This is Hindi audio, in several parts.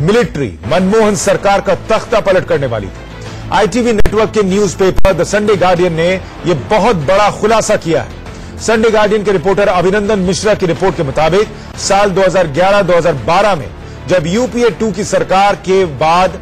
मिलिट्री मनमोहन सरकार का तख्ता पलट करने वाली थी। आईटीवी नेटवर्क के न्यूज़पेपर द संडे गार्डियन ने यह बहुत बड़ा खुलासा किया है। संडे गार्डियन के रिपोर्टर अभिनंदन मिश्रा की रिपोर्ट के मुताबिक साल 2011-2012 में जब यूपीए 2 की सरकार के बाद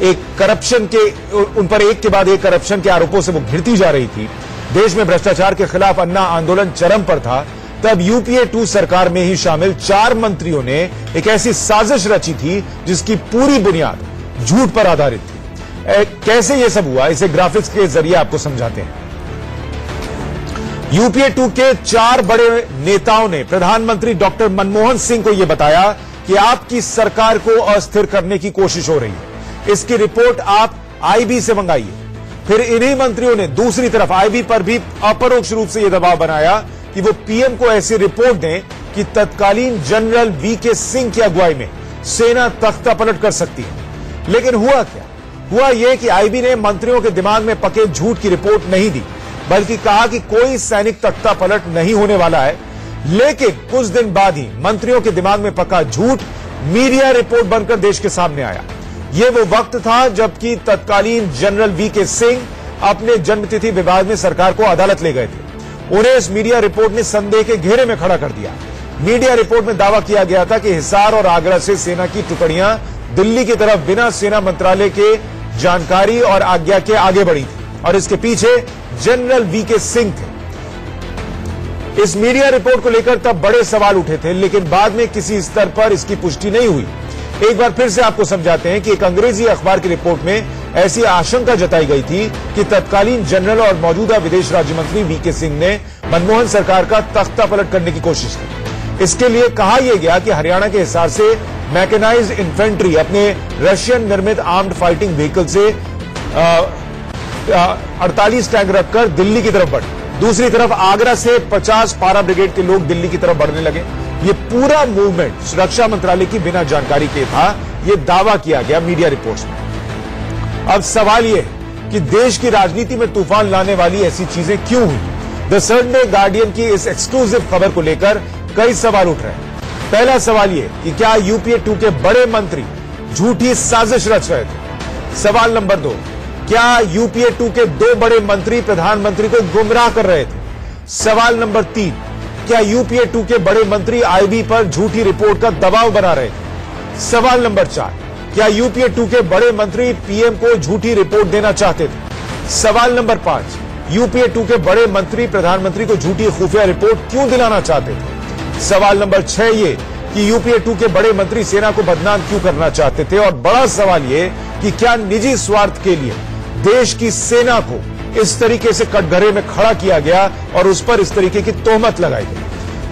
उन पर एक के बाद एक करप्शन के आरोपों से वो घिरती जा रही थी, देश में भ्रष्टाचार के खिलाफ अन्ना आंदोलन चरम पर था, तब यूपीए 2 सरकार में ही शामिल 4 मंत्रियों ने एक ऐसी साजिश रची थी जिसकी पूरी बुनियाद झूठ पर आधारित थी। कैसे यह सब हुआ, इसे ग्राफिक्स के जरिए आपको समझाते हैं। यूपीए 2 के 4 बड़े नेताओं ने प्रधानमंत्री डॉक्टर मनमोहन सिंह को यह बताया कि आपकी सरकार को अस्थिर करने की कोशिश हो रही है, इसकी रिपोर्ट आप आईबी से मंगाइए। फिर इन्हीं मंत्रियों ने दूसरी तरफ आईबी पर भी अपरोक्ष रूप से यह दबाव बनाया कि वो पीएम को ऐसी रिपोर्ट दें कि तत्कालीन जनरल वीके सिंह की अगुवाई में सेना तख्ता पलट कर सकती है। लेकिन हुआ क्या? हुआ यह कि आईबी ने मंत्रियों के दिमाग में पके झूठ की रिपोर्ट नहीं दी, बल्कि कहा कि कोई सैनिक तख्ता पलट नहीं होने वाला है। लेकिन कुछ दिन बाद ही मंत्रियों के दिमाग में पका झूठ मीडिया रिपोर्ट बनकर देश के सामने आया। यह वो वक्त था जबकि तत्कालीन जनरल वीके सिंह अपने जन्मतिथि विवाद में सरकार को अदालत ले गए थे। उन्हें इस मीडिया रिपोर्ट ने संदेह के घेरे में खड़ा कर दिया। मीडिया रिपोर्ट में दावा किया गया था कि हिसार और आगरा से सेना की टुकड़ियां दिल्ली की तरफ बिना सेना मंत्रालय के जानकारी और आज्ञा के आगे बढ़ी थी और इसके पीछे जनरल वीके सिंह थे। इस मीडिया रिपोर्ट को लेकर तब बड़े सवाल उठे थे, लेकिन बाद में किसी स्तर पर इसकी पुष्टि नहीं हुई। एक बार फिर से आपको समझाते हैं कि एक अंग्रेजी अखबार की रिपोर्ट में ऐसी आशंका जताई गई थी कि तत्कालीन जनरल और मौजूदा विदेश राज्य मंत्री वीके सिंह ने मनमोहन सरकार का तख्ता पलट करने की कोशिश की। इसके लिए कहा यह गया कि हरियाणा के हिसार से मैकेनाइज्ड इन्फेंट्री अपने रशियन निर्मित आर्म्ड फाइटिंग व्हीकल से 48 टैंक रखकर दिल्ली की तरफ बढ़े। दूसरी तरफ आगरा से 50 पारा ब्रिगेड के लोग दिल्ली की तरफ बढ़ने लगे। ये पूरा मूवमेंट सुरक्षा मंत्रालय की बिना जानकारी के था, यह दावा किया गया मीडिया रिपोर्ट्स में। अब सवाल यह है कि देश की राजनीति में तूफान लाने वाली ऐसी चीजें क्यों हुई? द संडे गार्डियन की इस एक्सक्लूसिव खबर को लेकर कई सवाल उठ रहे हैं। पहला सवाल यह कि क्या यूपीए 2 के बड़े मंत्री झूठी साजिश रच रहे थे? सवाल नंबर 2, क्या यूपीए 2 के 2 बड़े मंत्री प्रधानमंत्री को गुमराह कर रहे थे? सवाल नंबर 3, क्या यूपीए 2 के बड़े मंत्री आईबी पर झूठी रिपोर्ट का दबाव बना रहे थे? सवाल नंबर 4, क्या यूपीए 2 के बड़े मंत्री पीएम को झूठी रिपोर्ट देना चाहते थे? सवाल नंबर 5, यूपीए 2 के बड़े मंत्री प्रधानमंत्री को झूठी खुफिया रिपोर्ट क्यों दिलाना चाहते थे? सवाल नंबर 6 ये कि यूपीए 2 के बड़े मंत्री सेना को बदनाम क्यों करना चाहते थे? और बड़ा सवाल ये कि क्या निजी स्वार्थ के लिए देश की सेना को इस तरीके से कटघरे में खड़ा किया गया और उस पर इस तरीके की तोहमत लगाई गई?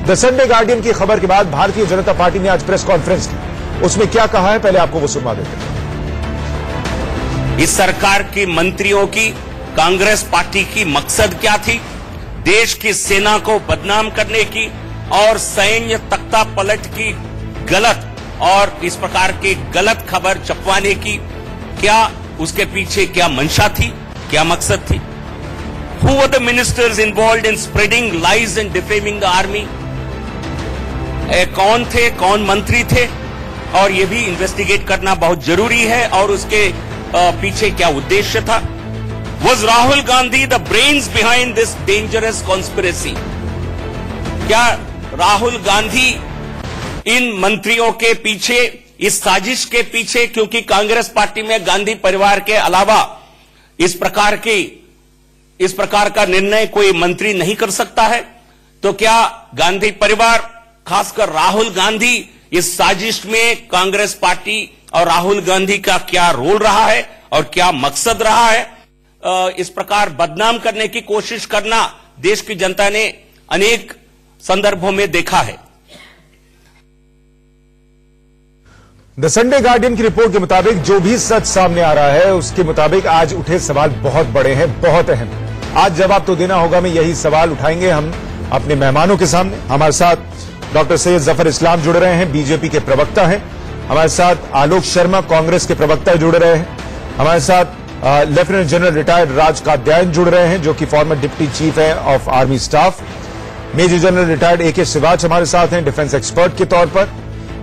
द संडे गार्डियन की खबर के बाद भारतीय जनता पार्टी ने आज प्रेस कॉन्फ्रेंस की। उसमें क्या कहा है, पहले आपको वो सुनवा देते हैं। इस सरकार की मंत्रियों की, कांग्रेस पार्टी की मकसद क्या थी? देश की सेना को बदनाम करने की और सैन्य तख्ता पलट की गलत और इस प्रकार की गलत खबर छपवाने की क्या उसके पीछे क्या मंशा थी, क्या मकसद थी? Who were the ministers involved in spreading lies and defaming the army? कौन थे, कौन मंत्री थे? और ये भी इन्वेस्टिगेट करना बहुत जरूरी है। और उसके पीछे क्या उद्देश्य था? Was Rahul Gandhi the brains behind this dangerous conspiracy? क्या राहुल गांधी इन मंत्रियों के पीछे, इस साजिश के पीछे, क्योंकि कांग्रेस पार्टी में गांधी परिवार के अलावा इस प्रकार का निर्णय कोई मंत्री नहीं कर सकता है, तो क्या गांधी परिवार, खासकर राहुल गांधी, इस साजिश में कांग्रेस पार्टी और राहुल गांधी का क्या रोल रहा है और क्या मकसद रहा है? इस प्रकार बदनाम करने की कोशिश करना देश की जनता ने अनेक संदर्भों में देखा है। द संडे गार्डियन की रिपोर्ट के मुताबिक जो भी सच सामने आ रहा है उसके मुताबिक आज उठे सवाल बहुत बड़े हैं, बहुत अहम। आज जवाब तो देना होगा, मैं यही सवाल उठाएंगे हम अपने मेहमानों के सामने। हमारे साथ डॉक्टर सैयद जफर इस्लाम जुड़ रहे हैं, बीजेपी के प्रवक्ता हैं। हमारे साथ आलोक शर्मा, कांग्रेस के प्रवक्ता जुड़ रहे हैं। हमारे साथ lieutenant general retired Raj Katyayan जुड़ रहे हैं, जो कि फॉर्मर डिप्टी चीफ है of army staff. Major general retired AK Siwach हमारे साथ हैं, डिफेंस एक्सपर्ट के तौर पर।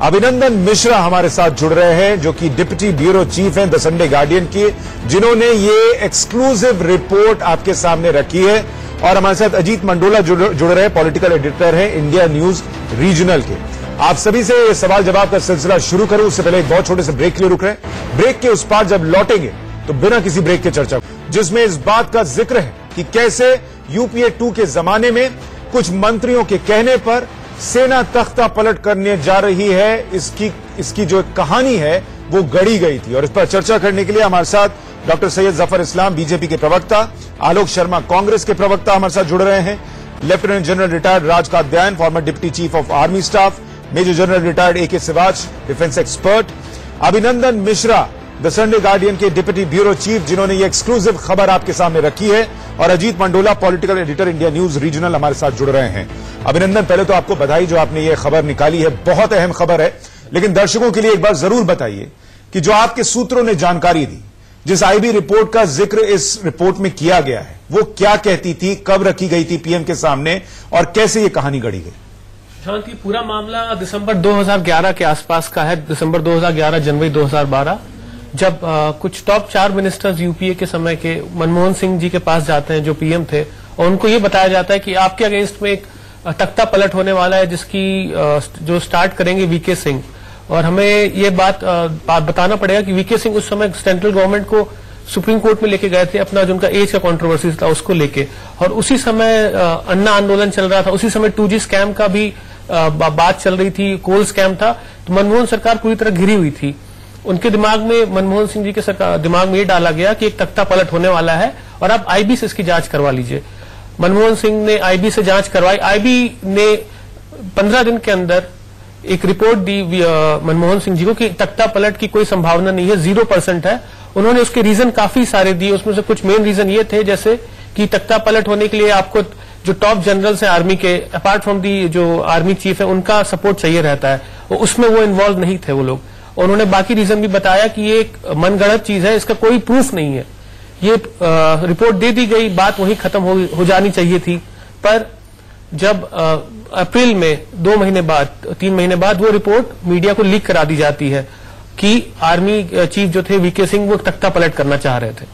अभिनंदन मिश्रा हमारे साथ जुड़ रहे हैं, जो कि डिप्टी ब्यूरो चीफ हैं द संडे गार्डियन की, जिन्होंने ये एक्सक्लूसिव रिपोर्ट आपके सामने रखी है। और हमारे साथ अजीत मंडोला जुड़ रहे हैं, पॉलिटिकल एडिटर हैं इंडिया न्यूज रीजनल के। आप सभी से ये सवाल जवाब का सिलसिला शुरू करूं उससे पहले एक बहुत छोटे से ब्रेक के लिए रुक रहे हैं। ब्रेक के उस पार जब लौटेंगे तो बिना किसी ब्रेक के चर्चा, जिसमें इस बात का जिक्र है कि कैसे यूपीए 2 के जमाने में कुछ मंत्रियों के कहने पर सेना तख्ता पलट करने जा रही है, इसकी जो कहानी है वो गढ़ी गई थी। और इस पर चर्चा करने के लिए हमारे साथ डॉक्टर सैयद जफर इस्लाम बीजेपी के प्रवक्ता, आलोक शर्मा कांग्रेस के प्रवक्ता हमारे साथ जुड़ रहे हैं, lieutenant general retired Raj Katyayan former deputy chief of army staff, major general retired AK Siwach defence expert, Abhinandan Mishra the Sunday Guardian के डिप्टी ब्यूरो चीफ जिन्होंने ये एक्सक्लूसिव खबर आपके सामने रखी है, और Ajit Mandola political editor India News regional हमारे साथ जुड़ रहे हैं। अभिनंदन, पहले तो आपको बधाई जो आपने ये खबर निकाली है, बहुत अहम खबर है। लेकिन दर्शकों के लिए एक बार जरूर बताइए कि जो आपके सूत्रों ने जानकारी दी, जिस IB रिपोर्ट का जिक्र इस रिपोर्ट में किया गया है, वो क्या कहती थी, कब रखी गई थी पीएम के सामने और कैसे ये कहानी गढ़ी गई? शांति, पूरा मामला दिसंबर 2011 के आसपास का है। दिसंबर 2011 जनवरी 2012 जब कुछ टॉप 4 मिनिस्टर्स यूपीए के समय के मनमोहन सिंह जी के पास जाते हैं जो पीएम थे, और उनको ये बताया जाता है कि आपके अगेंस्ट में एक तख्ता पलट होने वाला है जिसकी जो स्टार्ट करेंगे VK सिंह। और हमें ये बात बताना पड़ेगा कि VK सिंह उस समय सेंट्रल गवर्नमेंट को सुप्रीम कोर्ट में लेके गए थे अपना जो उनका एज का कंट्रोवर्सी था उसको लेके, और उसी समय अन्ना आंदोलन चल रहा था, उसी समय 2G स्कैम का भी बात चल रही थी, कोल स्कैम था। तो मनमोहन सरकार पूरी तरह घिरी हुई थी। उनके दिमाग में, मनमोहन सिंह जी के सरकार दिमाग में ये डाला गया कि एक तख्ता पलट होने वाला है और आप IB से इसकी जांच करवा लीजिए। मनमोहन सिंह ने IB से जांच करवाई। IB ने 15 दिन के अंदर एक रिपोर्ट दी मनमोहन सिंह जी को कि तख्ता पलट की कोई संभावना नहीं है, 0% है। उन्होंने उसके रीजन काफी सारे दिए, उसमें से कुछ मेन रीजन ये थे जैसे कि तख्ता पलट होने के लिए आपको जो टॉप जनरल्स हैं आर्मी के, अपार्ट फ्रॉम दी जो आर्मी चीफ है, उनका सपोर्ट चाहिए रहता है, उसमें वो इन्वॉल्व नहीं थे वो लोग। उन्होंने बाकी रीजन भी बताया कि ये एक मनगढ़ंत चीज है, इसका कोई प्रूफ नहीं है। ये रिपोर्ट दे दी गई, बात वहीं खत्म हो जानी चाहिए थी। पर जब अप्रैल में 2 महीने बाद, 3 महीने बाद वो रिपोर्ट मीडिया को लीक करा दी जाती है कि आर्मी चीफ जो थे VK सिंह वो तख्ता पलट करना चाह रहे थे।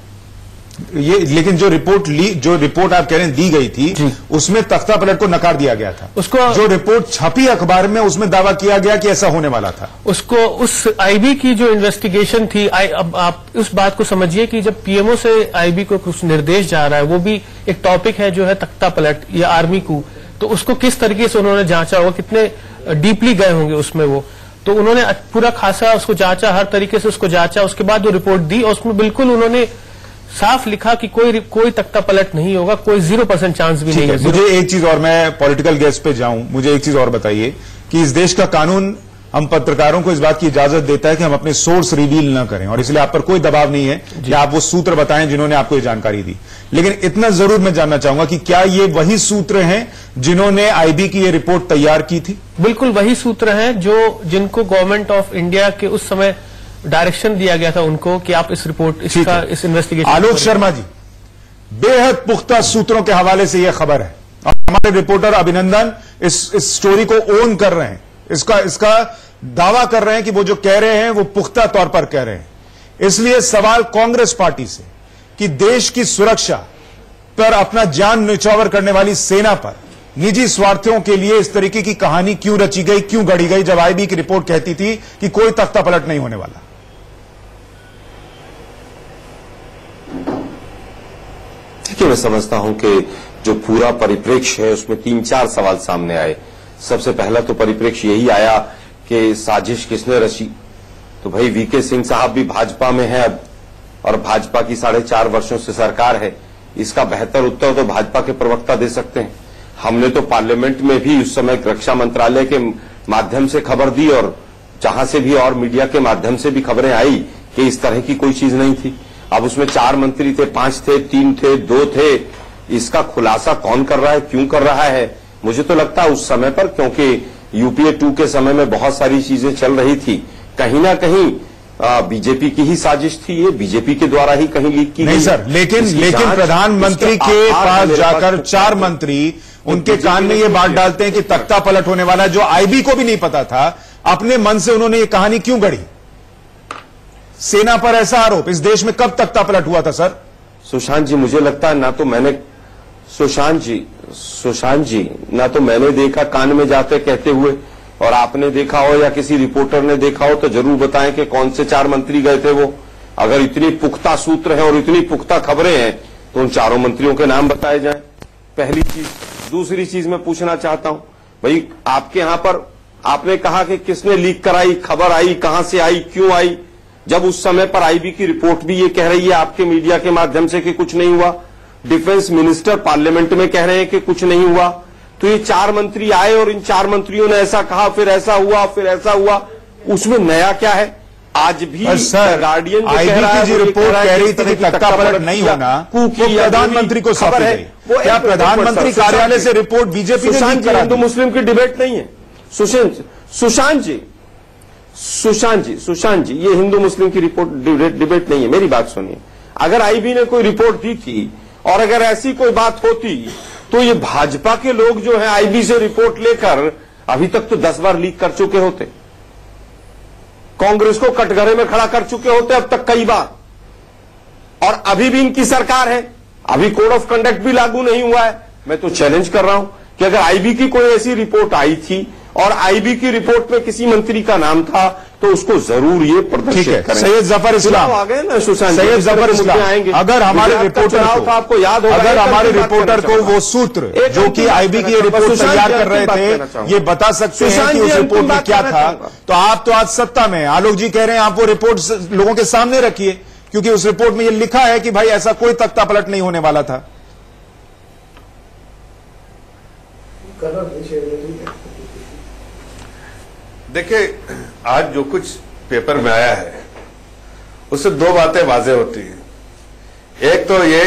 ये लेकिन जो रिपोर्ट आप कह रहे हैं दी गई थी, उसमें तख्ता पलट को नकार दिया गया था। उसको जो रिपोर्ट छपी अखबार में उसमें दावा किया गया कि ऐसा होने वाला था। उसको उस IB की जो इन्वेस्टिगेशन थी, अब आप उस बात को समझिए कि जब PMO से IB को कुछ निर्देश जा रहा है, वो भी एक टॉपिक है जो है तख्ता पलट या आर्मी को, तो उसको किस तरीके से उन्होंने जांचा होगा, कितने डीपली गए होंगे उसमें वो। तो उन्होंने पूरा खासा उसको जांचा, हर तरीके से उसको जांचा, उसके बाद वो रिपोर्ट दी और उसमें बिल्कुल उन्होंने साफ लिखा कि कोई तख्ता पलट नहीं होगा, कोई 0% चांस भी नहीं है। मुझे एक चीज और, मैं पॉलिटिकल गेस्ट पे जाऊं, मुझे एक चीज और बताइए कि इस देश का कानून हम पत्रकारों को इस बात की इजाजत देता है कि हम अपने सोर्स रिवील न करें, और इसलिए आप पर कोई दबाव नहीं है कि आप वो सूत्र बताएं जिन्होंने आपको ये जानकारी दी। लेकिन इतना जरूर मैं जानना चाहूंगा कि क्या ये वही सूत्र हैं जिन्होंने IB की ये रिपोर्ट तैयार की थी? बिल्कुल वही सूत्र हैं जिनको गवर्नमेंट ऑफ इंडिया के उस समय डायरेक्शन दिया गया था उनको कि आप इस रिपोर्ट इस इन्वेस्टिगेशन। आलोक शर्मा जी, बेहद पुख्ता सूत्रों के हवाले से यह खबर है और हमारे रिपोर्टर अभिनंदन इस स्टोरी को ओन कर रहे हैं, इसका दावा कर रहे हैं कि वो जो कह रहे हैं वो पुख्ता तौर पर कह रहे हैं। इसलिए सवाल कांग्रेस पार्टी से कि देश की सुरक्षा पर अपना जान न्यौछावर करने वाली सेना पर निजी स्वार्थों के लिए इस तरीके की कहानी क्यों रची गई, क्यों गढ़ी गई, जब IB की रिपोर्ट कहती थी कि कोई तख्ता पलट नहीं होने वाला? देखिए, मैं समझता हूं कि जो पूरा परिप्रेक्ष्य है उसमें 3-4 सवाल सामने आए। सबसे पहला तो परिप्रेक्ष्य यही आया कि साजिश किसने रची। तो भाई VK सिंह साहब भी भाजपा में है अब, और भाजपा की 4.5 वर्षों से सरकार है। इसका बेहतर उत्तर तो भाजपा के प्रवक्ता दे सकते हैं। हमने तो पार्लियामेंट में भी उस समय रक्षा मंत्रालय के माध्यम से खबर दी, और जहां से भी और मीडिया के माध्यम से भी खबरें आई कि इस तरह की कोई चीज नहीं थी। अब उसमें 4 मंत्री थे, 5 थे, 3 थे, 2 थे। इसका खुलासा कौन कर रहा है, क्यों कर रहा है? मुझे तो लगता है उस समय पर, क्योंकि यूपीए 2 के समय में बहुत सारी चीजें चल रही थी, कहीं ना कहीं बीजेपी की ही साजिश थी, ये बीजेपी के द्वारा ही कहीं लीक की गई। नहीं सर, लेकिन प्रधानमंत्री के पास जाकर 4 मंत्री उनके कान में ये बात डालते हैं कि तख्ता पलट होने वाला है, जो IB को भी नहीं पता था। अपने मन से उन्होंने ये कहानी क्यों गढ़ी? सेना पर ऐसा आरोप, इस देश में कब तख्ता पलट हुआ था सर? सुशांत जी, मुझे लगता है ना तो मैंने सुशांत जी ना तो मैंने देखा कान में जाते कहते हुए, और आपने देखा हो या किसी रिपोर्टर ने देखा हो तो जरूर बताएं कि कौन से 4 मंत्री गए थे वो। अगर इतनी पुख्ता सूत्र हैं और इतनी पुख्ता खबरें हैं तो उन चारों मंत्रियों के नाम बताए जाएं, पहली चीज। दूसरी चीज मैं पूछना चाहता हूं, भाई आपके यहां पर आपने कहा कि किसने लीक कराई, खबर आई, कहां से आई, क्यों आई, जब उस समय पर आईबी की रिपोर्ट भी ये कह रही है आपके मीडिया के माध्यम से कि कुछ नहीं हुआ, डिफेंस मिनिस्टर पार्लियामेंट में कह रहे हैं कि कुछ नहीं हुआ, तो ये 4 मंत्री आए और इन 4 मंत्रियों ने ऐसा कहा, फिर ऐसा हुआ, फिर ऐसा हुआ, उसमें नया क्या है? आज भी गार्डियन आईबी की जो रिपोर्ट कह रही थी कि तख्ता पलट नहीं होना, वो प्रधानमंत्री को सौंपी गई। क्या प्रधानमंत्री कार्यालय से रिपोर्ट बीजेपी ने लीक करा? हिंदू मुस्लिम की डिबेट नहीं है सुशांत जी, ये हिंदू मुस्लिम की रिपोर्ट डिबेट नहीं है। मेरी बात सुनिए, अगर आईबी ने कोई रिपोर्ट दी थी और अगर ऐसी कोई बात होती तो ये भाजपा के लोग जो है आईबी से रिपोर्ट लेकर अभी तक तो 10 बार लीक कर चुके होते, कांग्रेस को कटघरे में खड़ा कर चुके होते अब तक कई बार। और अभी भी इनकी सरकार है, अभी कोड ऑफ कंडक्ट भी लागू नहीं हुआ है। मैं तो चैलेंज कर रहा हूं कि अगर आईबी की कोई ऐसी रिपोर्ट आई थी और आईबी की रिपोर्ट में किसी मंत्री का नाम था तो उसको जरूर ये प्रदर्शित करें। सैयद जफर इस्लाम आ गए ना सुशांत, सैयद जफर इस्लाम आएंगे। अगर हमारे रिपोर्टर को आपको याद होगा, अगर हमारे रिपोर्टर को वो सूत्र जो कि आईबी की रिपोर्ट तैयार कर रहे थे ये बता सकते हैं कि उस रिपोर्ट में क्या था, तो आप तो आज सत्ता में, आलोक जी कह रहे हैं आप वो रिपोर्ट लोगों के सामने रखिए, क्योंकि उस रिपोर्ट में ये लिखा है कि भाई ऐसा कोई तख्ता पलट नहीं होने वाला था। देखिए, आज जो कुछ पेपर में आया है उससे 2 बातें वाज़ेह होती हैं। एक तो ये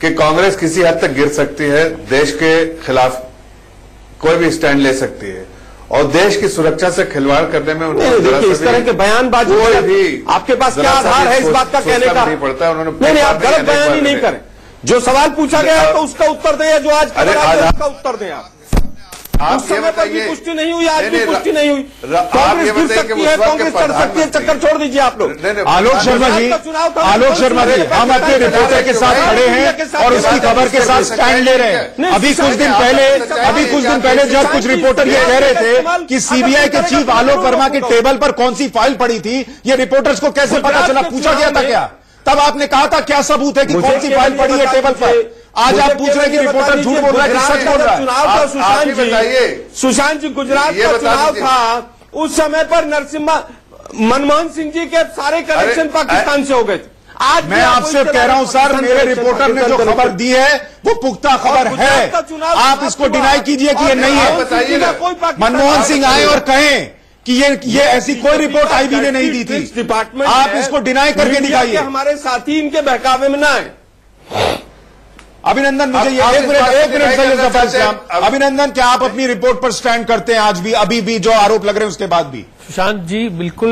कि कांग्रेस किसी हद तक गिर सकती है, देश के खिलाफ कोई भी स्टैंड ले सकती है, और देश की सुरक्षा से खिलवाड़ करने में देखिए इस तरह के बयानबाजी भी आपके पास क्या आधार है इस बात का कहने का? नहीं पड़ता है। उन्होंने नहीं, आप गलत बयान ही नहीं करें। जो सवाल पूछा गया है तो उसका उत्तर दें, जो आज उसका उत्तर दें आप। उस समय पर भी पुष्टि नहीं हुई, आज भी पुष्टि नहीं हुई। कांग्रेस गिर सकती है, कांग्रेस चढ़ सकती है, चक्कर छोड़ दीजिए आप लोग। आलोक शर्मा जी, हम अपने रिपोर्टर के साथ खड़े हैं और उसकी खबर के साथ स्टैंड ले रहे हैं। अभी कुछ दिन पहले जब कुछ रिपोर्टर ये कह रहे थे कि सीबीआई के चीफ आलोक वर्मा के टेबल पर कौन सी फाइल पड़ी थी, ये रिपोर्टर्स को कैसे पता चला? पूछा गया था क्या? तब आपने कहा था क्या सबूत है कि कौन सी फाइल पड़ी है टेबल पर? आज आप पूछ रहे हैं कि रिपोर्टर झूठ बोल रहा है कि सच बोल रहा है? चुनाव था सुशांत जी, गुजरात का चुनाव था, उस समय पर मनमोहन सिंह जी के सारे कनेक्शन पाकिस्तान से हो गए थे। आज मैं आपसे कह रहा हूं सर, मेरे रिपोर्टर ने जो खबर दी है वो पुख्ता खबर है। आप इसको डिनाई कीजिए कि ये नहीं है। मनमोहन सिंह आए और कहें कि ये ऐसी कोई रिपोर्ट आईबी ने नहीं दी थी, डिपार्टमेंट आप इसको डिनाई करके दिखाइए। हमारे साथी इनके बहकावे में ना आए। अभिनंदन, मुझे एक मिनट सैयद जफर इस्लाम, अभिनंदन, क्या आप अपनी रिपोर्ट पर स्टैंड करते हैं आज भी, अभी भी जो आरोप लग रहे हैं उसके बाद भी? सुशांत जी, बिल्कुल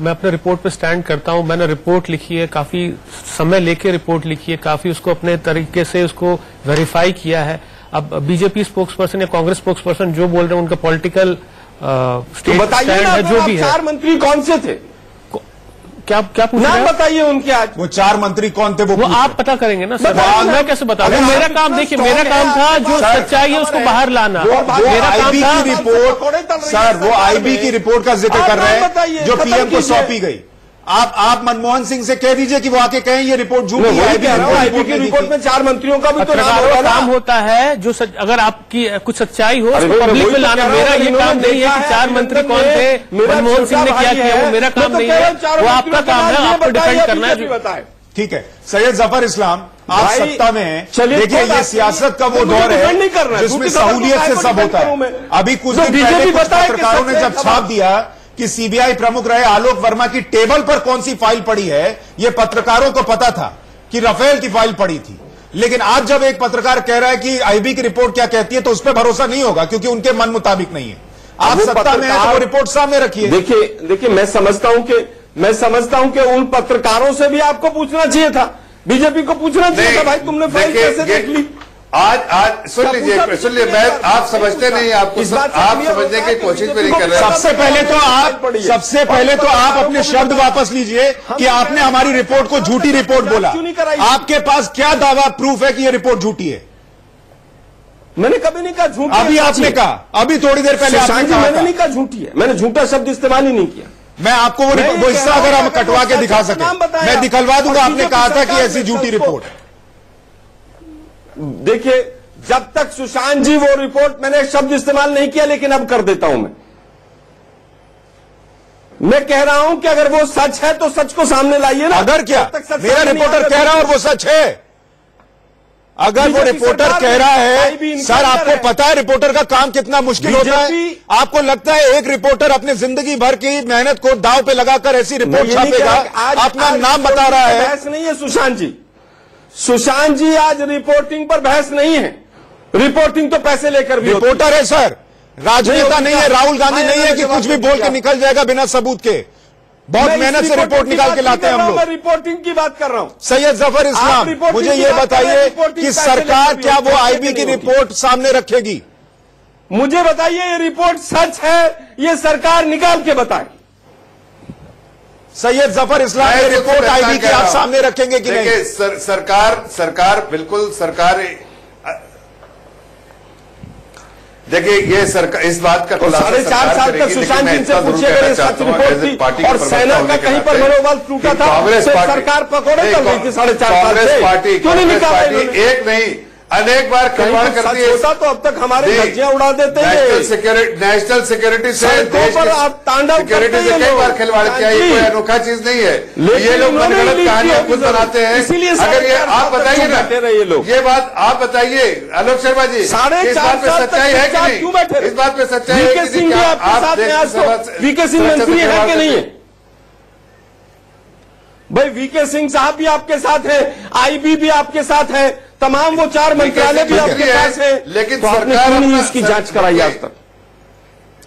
मैं अपने रिपोर्ट पर स्टैंड करता हूं। मैंने रिपोर्ट लिखी है, काफी समय लेके रिपोर्ट लिखी है, काफी उसको अपने तरीके से उसको वेरीफाई किया है। अब बीजेपी स्पोक्स पर्सन या कांग्रेस स्पोक्स पर्सन जो बोल रहे हैं उनका पॉलिटिकल स्टैंड है, जो भी है। 4 मंत्री कौन से थे? क्या पूछ रहे हैं? बताइए उनके आज वो 4 मंत्री कौन थे? वो आप पता करेंगे ना सर, मैं कैसे बता दूं? मेरा काम देखिए, मेरा काम था जो सच्चाई है उसको बाहर लाना। मेरा आईबी की रिपोर्ट सर, वो आईबी की रिपोर्ट का जिक्र कर रहे हैं जो पीएम को सौंपी गई। आप मनमोहन सिंह से कह दीजिए कि वो आके कहें ये रिपोर्ट झूठी है। आईबी की रिपोर्ट में 4 मंत्रियों का भी तो काम होता है, जो अगर आपकी कुछ सच्चाई हो उसको पब्लिक में लाना। मेरा ये काम नहीं है कि 4 मंत्री कौन थे, मनमोहन सिंह ने क्या किया, वो मेरा काम नहीं है, वो आपका काम है, आपको डिफेंड करना है। ठीक है, सैयद जफर इस्लाम, आप सत्ता में हैं, देखिए ये सियासत का वो दौर है जिसमें सहूलियत से सब होता है। अभी कुछ दिन पहले पत्रकारों ने जब छाप दिया कि सीबीआई प्रमुख रहे आलोक वर्मा की टेबल पर कौन सी फाइल पड़ी है, यह पत्रकारों को पता था कि राफेल की फाइल पड़ी थी। लेकिन आज जब एक पत्रकार कह रहा है कि आईबी की रिपोर्ट क्या कहती है, तो उस पर भरोसा नहीं होगा क्योंकि उनके मन मुताबिक नहीं है। आप सत्ता में हैं तो वो रिपोर्ट सामने रखिए। देखिए मैं समझता हूं कि उन पत्रकारों से भी आपको पूछना चाहिए था, बीजेपी को पूछना चाहिए था, भाई तुमने फाइल कैसे देख ली? आज सुन लीजिए मैं आप समझते नहीं, आपको आप समझने की कोशिश भी नहीं कर रहे। सबसे पहले तो आप अपने शब्द वापस लीजिए कि आपने हमारी रिपोर्ट को झूठी रिपोर्ट बोला। आपके पास क्या दावा प्रूफ है कि ये रिपोर्ट झूठी है? मैंने कभी नहीं कहा झूठी। अभी आपने कहा, अभी थोड़ी देर पहले आपने कहा। मैंने नहीं कहा झूठी है, मैंने झूठा शब्द इस्तेमाल ही नहीं किया। मैं आपको वो हिस्सा अगर हम कटवा के दिखा सके, मैं दिखलवा दूंगा। आपने कहा था कि ऐसी झूठी रिपोर्ट। देखिए, जब तक सुशांत जी वो रिपोर्ट, मैंने शब्द इस्तेमाल नहीं किया, लेकिन अब कर देता हूं। मैं कह रहा हूं कि अगर वो सच है तो सच को सामने लाइए ना। अगर क्या मेरा रिपोर्टर कह रहा है और वो सच है, अगर वो रिपोर्टर कह रहा है, सर आपको पता है रिपोर्टर का काम कितना मुश्किल होता है? आपको लगता है एक रिपोर्टर अपने जिंदगी भर की मेहनत को दांव पे लगाकर ऐसी रिपोर्ट छापेगा? अपना नाम बता रहा है। बहस नहीं है सुशांत जी। सुशांत जी आज रिपोर्टिंग पर बहस नहीं है। रिपोर्टिंग तो पैसे लेकर भी रिपोर्टर है सर, राजनेता नहीं है, राहुल गांधी नहीं है कि कुछ भी बोल के निकल जाएगा बिना सबूत के। बहुत मेहनत से रिपोर्ट निकाल के लाते हैं हम लोग। मैं रिपोर्टिंग की बात कर रहा हूं। सैयद जफर इस्लाम, मुझे ये बताइए कि सरकार क्या वो आईबी की रिपोर्ट सामने रखेगी? मुझे बताइए, ये रिपोर्ट सच है, ये सरकार निकाल के बताए। सैयद जफर इस्लाम, ये रिपोर्ट आईबी की आप सामने रखेंगे कि नहीं? सरकार बिल्कुल सरकार, देखिए ये सरकार इस बात का 4.5 साल तक सुशांत सिंह से पूछिएगा सच रिपोर्ट थी, और सेना का कहीं पर मनोबल टूटा था तो सरकार पकौड़े चल रही थी 4.5 साल से। क्यों नहीं निकाला? एक नहीं, अनेक बार खिलवाड़ करती है। होता तो अब तक हमारे धज्जियां उड़ा देते हैं। नेशनल सिक्योरिटी से, देश पर आप तांडव सिक्योरिटी से कई बार खिलवाड़ किया। ये कोई अनोखा चीज नहीं है। ये लोग गलत कहानियां खुद बनाते हैं। इसीलिए अगर ये आप बताइए ना, ये लोग ये बात आप बताइए आलोक शर्मा जी, इस बात पे सच्चाई है कि नहीं? इस बात पे सच्चाई है कि नहीं? वीके सिंह मंत्री है कि नहीं है? भाई वीके सिंह साहब भी आपके साथ है, आईबी भी आपके साथ है, तमाम वो 4 मंत्रालय भी आपके पास है, लेकिन तो आपने क्यों नहीं इसकी जांच कराई आज तक?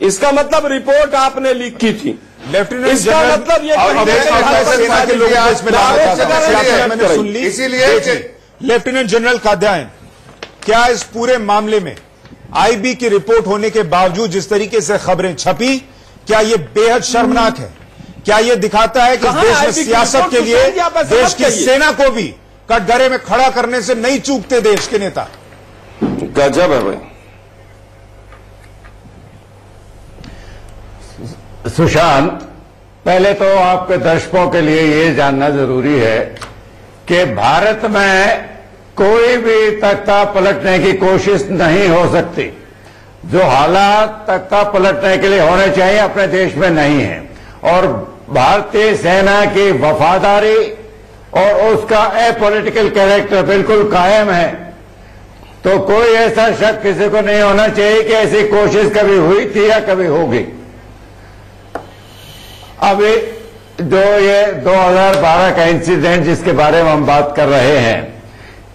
इसका मतलब रिपोर्ट आपने लीक की थी। लेफ्टिनेंट इसका मतलब ये मैंने सुन ली। इसीलिए लेफ्टिनेंट जनरल कात्यायन, क्या इस पूरे मामले में आईबी की रिपोर्ट होने के बावजूद जिस तरीके से खबरें छपी, क्या ये बेहद शर्मनाक है? क्या ये दिखाता है कि देश में सियासत के लिए देश की सेना को भी कटघरे में खड़ा करने से नहीं चूकते देश के नेता? गजब है भाई। सुशांत, पहले तो आपके दर्शकों के लिए ये जानना जरूरी है कि भारत में कोई भी तख्ता पलटने की कोशिश नहीं हो सकती। जो हालात तख्ता पलटने के लिए होने चाहिए अपने देश में नहीं है, और भारतीय सेना की वफादारी और उसका अपॉलिटिकल कैरेक्टर बिल्कुल कायम है। तो कोई ऐसा शक किसी को नहीं होना चाहिए कि ऐसी कोशिश कभी हुई थी या कभी होगी। अभी जो ये 2012 का इंसिडेंट जिसके बारे में हम बात कर रहे हैं,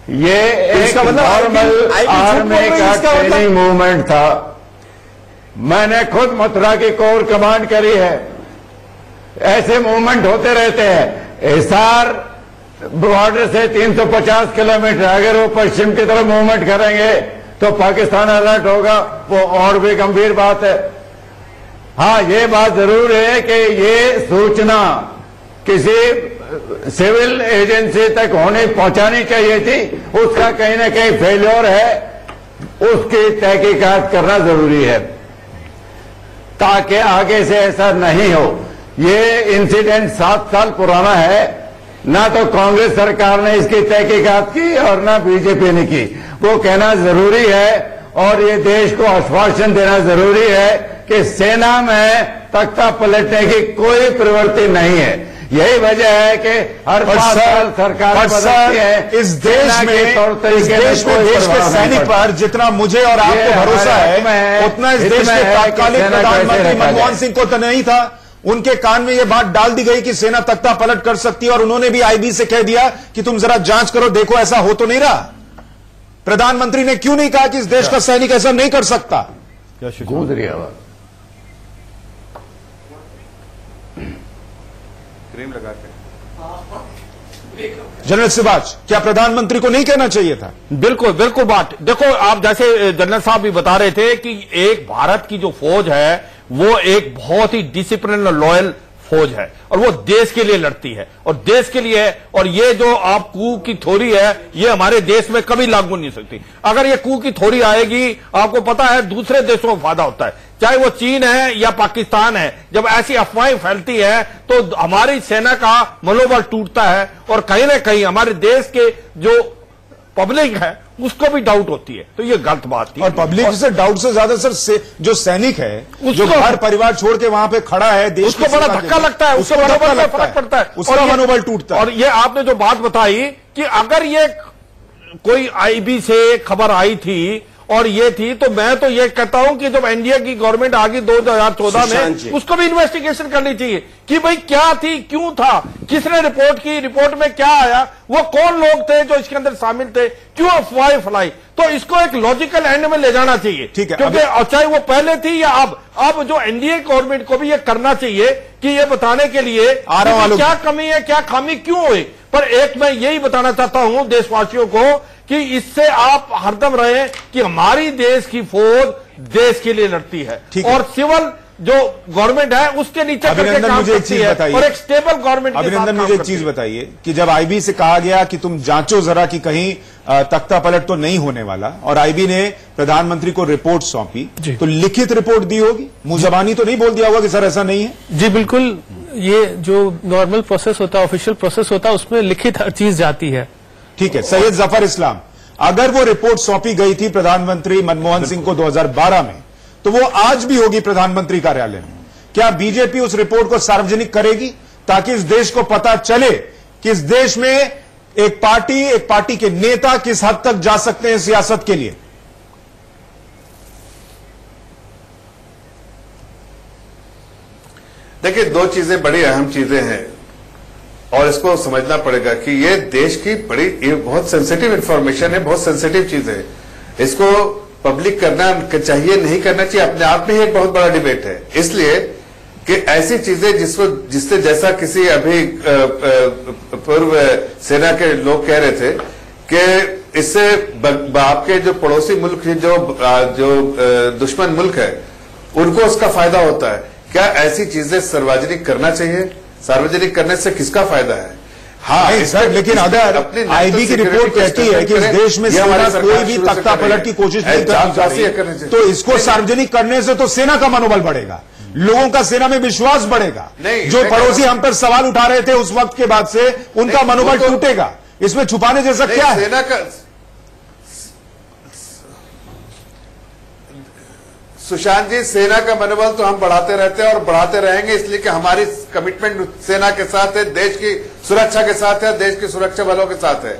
ये एक नॉर्मल आर्मी का ट्रेनिंग मूवमेंट था। मैंने खुद मथुरा की कोर कमांड करी है। ऐसे मूवमेंट होते रहते हैं। हिसार बॉर्डर से 350 किलोमीटर, अगर वो पश्चिम की तरफ मूवमेंट करेंगे तो पाकिस्तान अलर्ट होगा, वो और भी गंभीर बात है। हाँ, ये बात जरूर है कि ये सूचना किसी सिविल एजेंसी तक पहुंचानी चाहिए थी, उसका कहीं ना कहीं फेल्योर है, उसकी तहकीकात करना जरूरी है ताकि आगे से ऐसा नहीं हो। ये इंसिडेंट 7 साल पुराना है, ना तो कांग्रेस सरकार ने इसकी तहकीकात की और ना बीजेपी ने की। वो कहना जरूरी है और ये देश को आश्वासन देना जरूरी है कि सेना में तख्ता पलटने की कोई प्रवृत्ति नहीं है। यही वजह है कि हर 5 साल सरकार बदलती है। इस देश में देश के सैनिक पर जितना मुझे और आपको भरोसा है, उतना इस देश के तत्कालीन प्रधानमंत्री मनमोहन सिंह को तो नहीं था। उनके कान में यह बात डाल दी गई कि सेना तख्ता पलट कर सकती है, और उन्होंने भी आईबी से कह दिया कि तुम जरा जांच करो, देखो ऐसा हो तो नहीं रहा। प्रधानमंत्री ने क्यों नहीं कहा कि इस देश का सैनिक ऐसा नहीं कर सकता? गूंज रही आवाज। क्रीम लगा के जनरल सिबाज, क्या प्रधानमंत्री को नहीं कहना चाहिए था? बिल्कुल बिल्कुल बात देखो, आप जैसे जनरल साहब भी बता रहे थे कि एक भारत की जो फौज है वो एक बहुत ही डिसिप्लिन और लॉयल फौज है और वो देश के लिए लड़ती है और देश के लिए है। और ये जो आप कू की थ्योरी है ये हमारे देश में कभी लागू नहीं सकती। अगर ये कू की थ्योरी आएगी, आपको पता है दूसरे देशों को फायदा होता है, चाहे वो चीन है या पाकिस्तान है। जब ऐसी अफवाहें फैलती है तो हमारी सेना का मनोबल टूटता है और कहीं ना कहीं हमारे देश के जो पब्लिक है उसको भी डाउट होती है। तो ये गलत बात थी। और पब्लिक से डाउट से ज्यादा सर जो सैनिक है जो घर परिवार छोड़ के वहां पे खड़ा है, देश उसको बड़ा धक्का लगता है, उसको मनोबल में फर्क पड़ता है, उसका मनोबल टूटता है। और ये आपने जो बात बताई कि अगर ये कोई आईबी से खबर आई थी और ये थी, तो मैं तो ये कहता हूं कि जब एनडीए की गवर्नमेंट आ गई 2014 में, उसको भी इन्वेस्टिगेशन करनी चाहिए कि भाई क्या थी, क्यों था, किसने रिपोर्ट की, रिपोर्ट में क्या आया, वो कौन लोग थे जो इसके अंदर शामिल थे, क्यों अफवाहें फैलाई। तो इसको एक लॉजिकल एंड में ले जाना चाहिए। ठीक है, क्योंकि चाहे वो पहले थी या अब जो एनडीए गवर्नमेंट को भी ये करना चाहिए कि ये बताने के लिए क्या कमी है, क्या खामी क्यों हुई। पर एक मैं यही बताना चाहता हूं देशवासियों को कि इससे आप हरदम रहे कि हमारी देश की फौज देश के लिए लड़ती है और सिविल जो गवर्नमेंट है उसके नीचे अभिनंदन, मुझे एक चीज बताइए और एक स्टेबल गवर्नमेंट। अभिनंदन, मुझे एक चीज बताइए कि जब आईबी से कहा गया कि तुम जांचो जरा कि कहीं तख्ता पलट तो नहीं होने वाला, और आईबी ने प्रधानमंत्री को रिपोर्ट सौंपी, तो लिखित रिपोर्ट दी होगी, मुंह जबानी तो नहीं बोल दिया होगा कि सर ऐसा नहीं है? जी बिल्कुल, ये जो नॉर्मल प्रोसेस होता है, ऑफिशियल प्रोसेस होता है, उसमें लिखित हर चीज जाती है। ठीक है। सैयद जफर इस्लाम, अगर वो रिपोर्ट सौंपी गई थी प्रधानमंत्री मनमोहन सिंह को 2012 में, तो वो आज भी होगी प्रधानमंत्री कार्यालय में। क्या बीजेपी उस रिपोर्ट को सार्वजनिक करेगी ताकि इस देश को पता चले कि इस देश में एक पार्टी के नेता किस हद तक जा सकते हैं सियासत के लिए? देखिए, दो चीजें बड़ी अहम चीजें हैं और इसको समझना पड़ेगा कि ये देश की ये बहुत सेंसिटिव इंफॉर्मेशन है, बहुत सेंसिटिव चीज है। इसको पब्लिक करना चाहिए, नहीं करना चाहिए, अपने आप में ही एक बहुत बड़ा डिबेट है। इसलिए कि ऐसी चीजें जिससे जैसा किसी अभी पूर्व सेना के लोग कह रहे थे कि इससे आपके जो पड़ोसी मुल्क जो दुश्मन मुल्क है उनको उसका फायदा होता है। क्या ऐसी चीजें सार्वजनिक करना चाहिए? सार्वजनिक करने से किसका फायदा है? हाँ सर, लेकिन अगर आईबी की रिपोर्ट कहती है कि इस देश में सेना कोई भी तख्ता पलट की कोशिश नहीं करनी, तो इसको सार्वजनिक करने से तो सेना का मनोबल बढ़ेगा, लोगों का सेना में विश्वास बढ़ेगा। जो पड़ोसी हम पर सवाल उठा रहे थे उस वक्त के बाद से उनका मनोबल टूटेगा। इसमें छुपाने जैसा क्या है? सेना का सुशांत जी, सेना का मनोबल तो हम बढ़ाते रहते हैं और बढ़ाते रहेंगे, इसलिए कि हमारी कमिटमेंट सेना के साथ है, देश की सुरक्षा के साथ है, देश की सुरक्षा बलों के साथ है।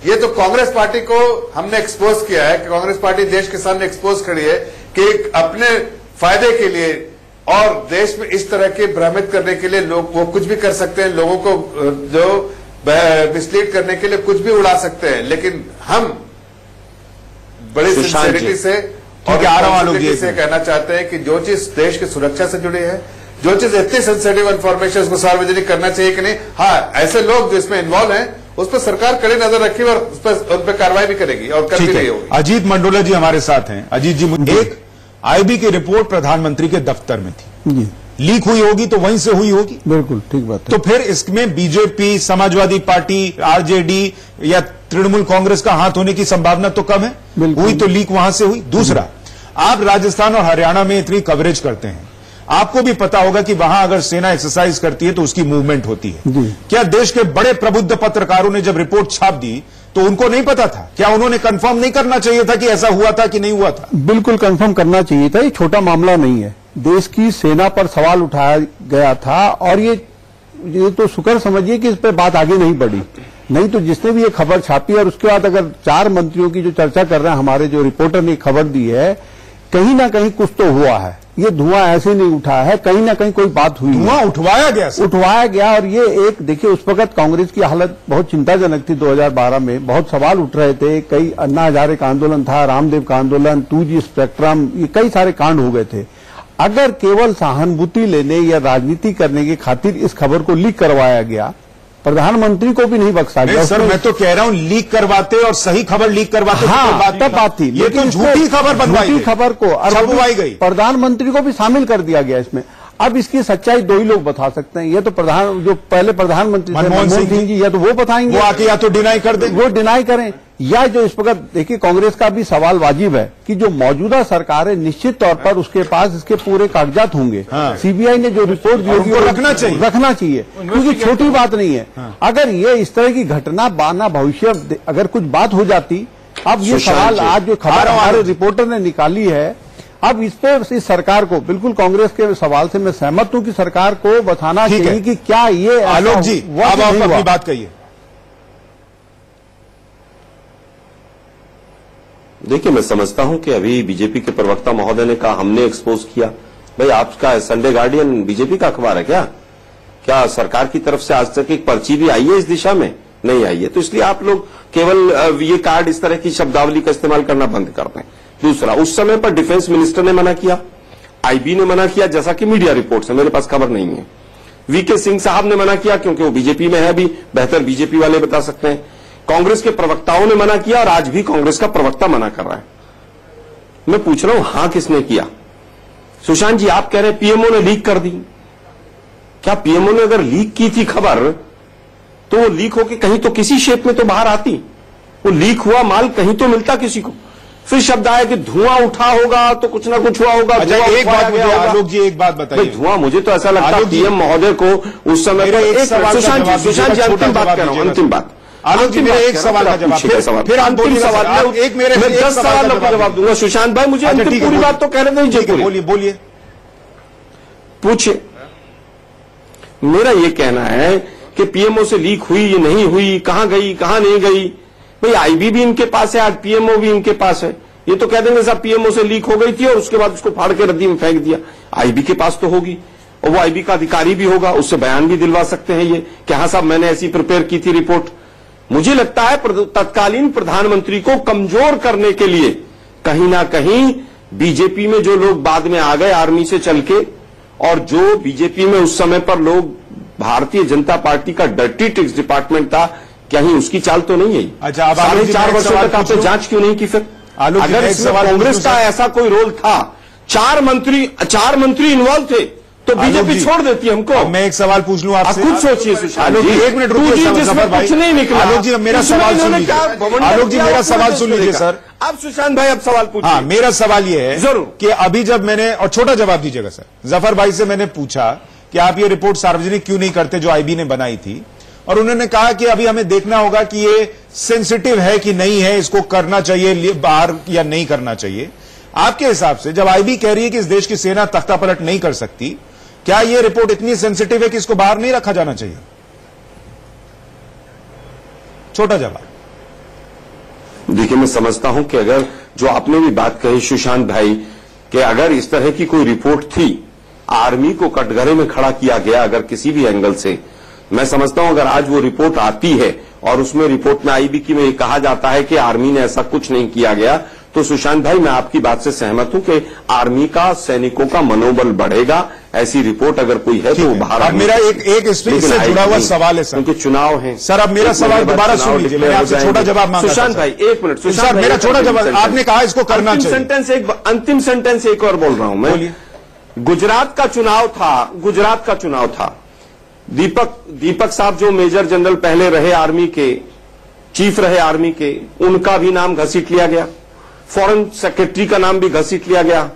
ये तो कांग्रेस पार्टी को हमने एक्सपोज किया है कि कांग्रेस पार्टी देश के सामने एक्सपोज खड़ी है कि अपने फायदे के लिए और देश में इस तरह के भ्रमित करने के लिए लोग वो कुछ भी कर सकते हैं, लोगों को जो मिसलीड करने के लिए कुछ भी उड़ा सकते हैं। लेकिन हम बड़ी सिंसियरिटी से और से कहना चाहते हैं कि जो चीज देश की सुरक्षा से जुड़ी है, जो चीज इतनी सेंसिटिव इंफॉर्मेशन उसको सार्वजनिक करना चाहिए कि नहीं। हाँ, ऐसे लोग जो इसमें इन्वॉल्व हैं उस पर सरकार कड़ी नजर रखेगी और उन पर कार्रवाई भी करेगी और कर भी रही होगी। अजीत मंडोला जी हमारे साथ हैं। अजीत जी, एक आईबी की रिपोर्ट प्रधानमंत्री के दफ्तर में थी, लीक हुई होगी तो वहीं से हुई होगी। बिल्कुल ठीक बात है। तो फिर इसमें बीजेपी, समाजवादी पार्टी, आरजेडी या तृणमूल कांग्रेस का हाथ होने की संभावना तो कम है, हुई तो लीक वहां से हुई। दूसरा, आप राजस्थान और हरियाणा में इतनी कवरेज करते हैं, आपको भी पता होगा कि वहां अगर सेना एक्सरसाइज करती है तो उसकी मूवमेंट होती है। क्या देश के बड़े प्रबुद्ध पत्रकारों ने जब रिपोर्ट छाप दी तो उनको नहीं पता था? क्या उन्होंने कंफर्म नहीं करना चाहिए था कि ऐसा हुआ था कि नहीं हुआ था? बिल्कुल कंफर्म करना चाहिए था। ये छोटा मामला नहीं है, देश की सेना पर सवाल उठाया गया था और ये तो शुक्र समझिए कि इस पर बात आगे नहीं बढ़ी, नहीं तो जिसने भी ये खबर छापी और उसके बाद अगर 4 मंत्रियों की जो चर्चा कर रहे हैं हमारे जो रिपोर्टर ने खबर दी है, कहीं ना कहीं कुछ तो हुआ है। ये धुआं ऐसे नहीं उठा है, कहीं ना कहीं कोई बात हुई, धुआं उठवाया गया और ये एक देखिए उस वक्त कांग्रेस की हालत बहुत चिंताजनक थी। 2012 में बहुत सवाल उठ रहे थे, कई अन्ना हजारे का आंदोलन था, रामदेव का आंदोलन, 2G स्पेक्ट्रम, ये कई सारे कांड हो गए थे। अगर केवल सहानुभूति लेने या राजनीति करने की खातिर इस खबर को लीक करवाया गया प्रधानमंत्री को भी नहीं बख्शा गया। सर मैं तो कह रहा हूं लीक करवाते और सही खबर लीक करवाते हाँ तब बात थी, लेकिन झूठी खबर बनवाई, झूठी खबर को छपवाई गई, प्रधानमंत्री को भी शामिल कर दिया गया इसमें। अब इसकी सच्चाई दो ही लोग बता सकते हैं, ये तो जो पहले प्रधानमंत्री मनमोहन सिंह जी, या तो वो बताएंगे, वो आके या तो डिनाई कर दें, वो डिनाई करें, या जो इस वक्त देखिए कांग्रेस का भी सवाल वाजिब है कि जो मौजूदा सरकार है निश्चित तौर पर उसके पास इसके पूरे कागजात होंगे। हाँ। सीबीआई ने जो रिपोर्ट दी होगी वो रखना चाहिए, क्योंकि छोटी बात नहीं है। हाँ। अगर ये इस तरह की घटना बाना भविष्य अगर कुछ बात हो जाती, अब ये सवाल आज जो खबर हमारे रिपोर्टर ने निकाली है, अब इस पर इस सरकार को, बिल्कुल कांग्रेस के सवाल से मैं सहमत हूं कि सरकार को बताना चाहिए कि क्या ये आलोक जी अब आप अपनी बात कहिए। देखिए मैं समझता हूं कि अभी बीजेपी के प्रवक्ता महोदय ने कहा हमने एक्सपोज किया। भाई आपका संडे गार्डियन बीजेपी का अखबार है क्या सरकार की तरफ से आज तक एक पर्ची भी आई है इस दिशा में? नहीं आई है। तो इसलिए आप लोग केवल ये कार्ड इस तरह की शब्दावली का इस्तेमाल करना बंद कर दें। दूसरा, उस समय पर डिफेंस मिनिस्टर ने मना किया, आईबी ने मना किया, जैसा कि मीडिया रिपोर्ट्स है, मेरे पास खबर नहीं है। वीके सिंह साहब ने मना किया क्योंकि वो बीजेपी में है, अभी बेहतर बीजेपी वाले बता सकते हैं। कांग्रेस के प्रवक्ताओं ने मना किया और आज भी कांग्रेस का प्रवक्ता मना कर रहा है। मैं पूछ रहा हूं हां किसने किया? सुशांत जी आप कह रहे हैं पीएमओ ने लीक कर दी। क्या पीएमओ ने अगर लीक की थी खबर तो वो लीक होकर कहीं तो किसी शेप में तो बाहर आती, वो लीक हुआ माल कहीं तो मिलता किसी को। फिर शब्द आया कि धुआं उठा होगा तो कुछ ना कुछ हुआ होगा। अच्छा एक बात मुझे आलोक जी एक बात बताइए। धुआं मुझे तो ऐसा लगता है पीएम महोदय को उस समय सुशांत जी अंतिम बात कह रहा हूं, अंतिम बात आलोक जी मेरे एक सवाल का जवाब, फिर अंतिम सवाल एक मेरे 10 सवाल का जवाब दूंगा। सुशांत भाई मुझे अंतिम पूरी बात तो कह रहे थे, बोलिए पूछिए। मेरा ये कहना है कि पीएमओ से लीक हुई ये नहीं हुई, कहां गई कहां नहीं गई, भाई आईबी भी इनके पास है, आज पीएमओ भी इनके पास है। ये तो कह देंगे साहब पीएमओ से लीक हो गई थी और उसके बाद उसको फाड़ के रद्दी में फेंक दिया। आईबी के पास तो होगी और वो आईबी का अधिकारी भी होगा, उससे बयान भी दिलवा सकते हैं ये कि हाँ साहब मैंने ऐसी प्रिपेयर की थी रिपोर्ट। मुझे लगता है तत्कालीन प्रधानमंत्री को कमजोर करने के लिए कहीं ना कहीं बीजेपी में जो लोग बाद में आ गए आर्मी से चल के, और जो बीजेपी में उस समय पर लोग भारतीय जनता पार्टी का डर्टी ट्रिक्स डिपार्टमेंट था, कहीं उसकी चाल तो नहीं आई। अच्छा अब 4.5 वर्षों तक आपने जांच क्यों नहीं की? फिर अगर इसमें कांग्रेस का ऐसा कोई रोल था, चार मंत्री इन्वॉल्व थे, तो बीजेपी छोड़ देती हमको। मैं एक सवाल पूछ लूं आपसे, खुद सोचिए सुशांत जी, एक मिनट रुकिए, कुछ नहीं निकला। आलोक जी मेरा सवाल सुन लीजिए, आलोक जी मेरा सवाल सुन लीजिए सर। अब सुशांत भाई अब सवाल पूछिए। हाँ मेरा सवाल ये है जरूर कि अभी जब मैंने, और छोटा जवाब दीजिएगा सर, जफर भाई से मैंने पूछा कि आप ये रिपोर्ट सार्वजनिक क्यों नहीं करते जो आईबी ने बनाई थी, और उन्होंने कहा कि अभी हमें देखना होगा कि ये सेंसिटिव है कि नहीं है, इसको करना चाहिए बाहर या नहीं करना चाहिए। आपके हिसाब से जब आईबी कह रही है कि इस देश की सेना तख्तापलट नहीं कर सकती, क्या यह रिपोर्ट इतनी सेंसिटिव है कि इसको बाहर नहीं रखा जाना चाहिए? छोटा जवाब। देखिए मैं समझता हूं कि अगर जो आपने भी बात कही सुशांत भाई कि अगर इस तरह की कोई रिपोर्ट थी, आर्मी को कटघरे में खड़ा किया गया अगर किसी भी एंगल से, मैं समझता हूं अगर आज वो रिपोर्ट आती है और उसमें रिपोर्ट में आईबी की में ये कहा जाता है कि आर्मी ने ऐसा कुछ नहीं किया गया, तो सुशांत भाई मैं आपकी बात से सहमत हूं कि आर्मी का, सैनिकों का मनोबल बढ़ेगा। ऐसी रिपोर्ट अगर कोई है तो वो बाहर। अब मेरा एक इससे जुड़ा हुआ सवाल है सर, क्योंकि चुनाव है सर। अब मेरा सवाल दोबारा सुन लीजिए, मैंने आपसे छोटा जवाब मांगा। सुशांत भाई एक मिनट, सुशांत मेरा छोटा जवाब, आपने कहा इसको करना चाहिए। अंतिम सेंटेंस एक और बोल रहा हूं मैं। गुजरात का चुनाव था, दीपक साहब जो मेजर जनरल पहले रहे आर्मी के, चीफ रहे आर्मी के, उनका भी नाम घसीट लिया गया, फॉरेन सेक्रेटरी का नाम भी घसीट लिया गया,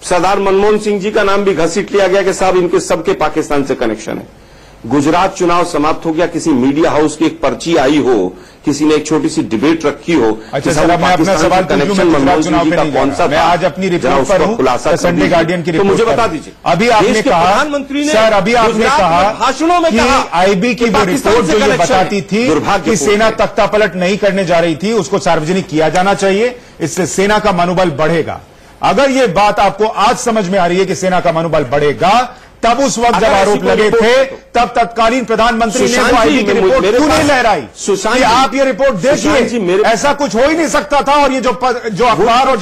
सरदार मनमोहन सिंह जी का नाम भी घसीट लिया गया कि साहब इनके सबके पाकिस्तान से कनेक्शन है। गुजरात चुनाव समाप्त हो गया, किसी मीडिया हाउस की एक पर्ची आई हो, किसी ने एक छोटी सी डिबेट रखी हो। अच्छा सर, मैं अपना सवाल कनेक्शन मनमोहन सिंह जी का कौन सा, मैं आज अपनी रिपोर्ट पर हूं, संडे गार्डियन की रिपोर्ट, तो मुझे बता दीजिए। अभी आपने कहा प्रधानमंत्री ने, सर अभी आपने कहा भाषणों में कहा आईबी की वो रिपोर्ट जो ये बताती थी कि सेना तख्तापलट नहीं करने जा रही थी, उसको सार्वजनिक किया जाना चाहिए, इससे सेना का मनोबल बढ़ेगा। अगर ये बात आपको आज समझ में आ रही है कि सेना का मनोबल बढ़ेगा, तब उस वक्त जब आरोप लगे थे तब तत्कालीन प्रधानमंत्री ने वो आईबी की रिपोर्ट क्यों नहीं लहराई कि आप ये रिपोर्ट देखिए, ऐसा कुछ हो ही नहीं सकता था। और ये जो अखबार और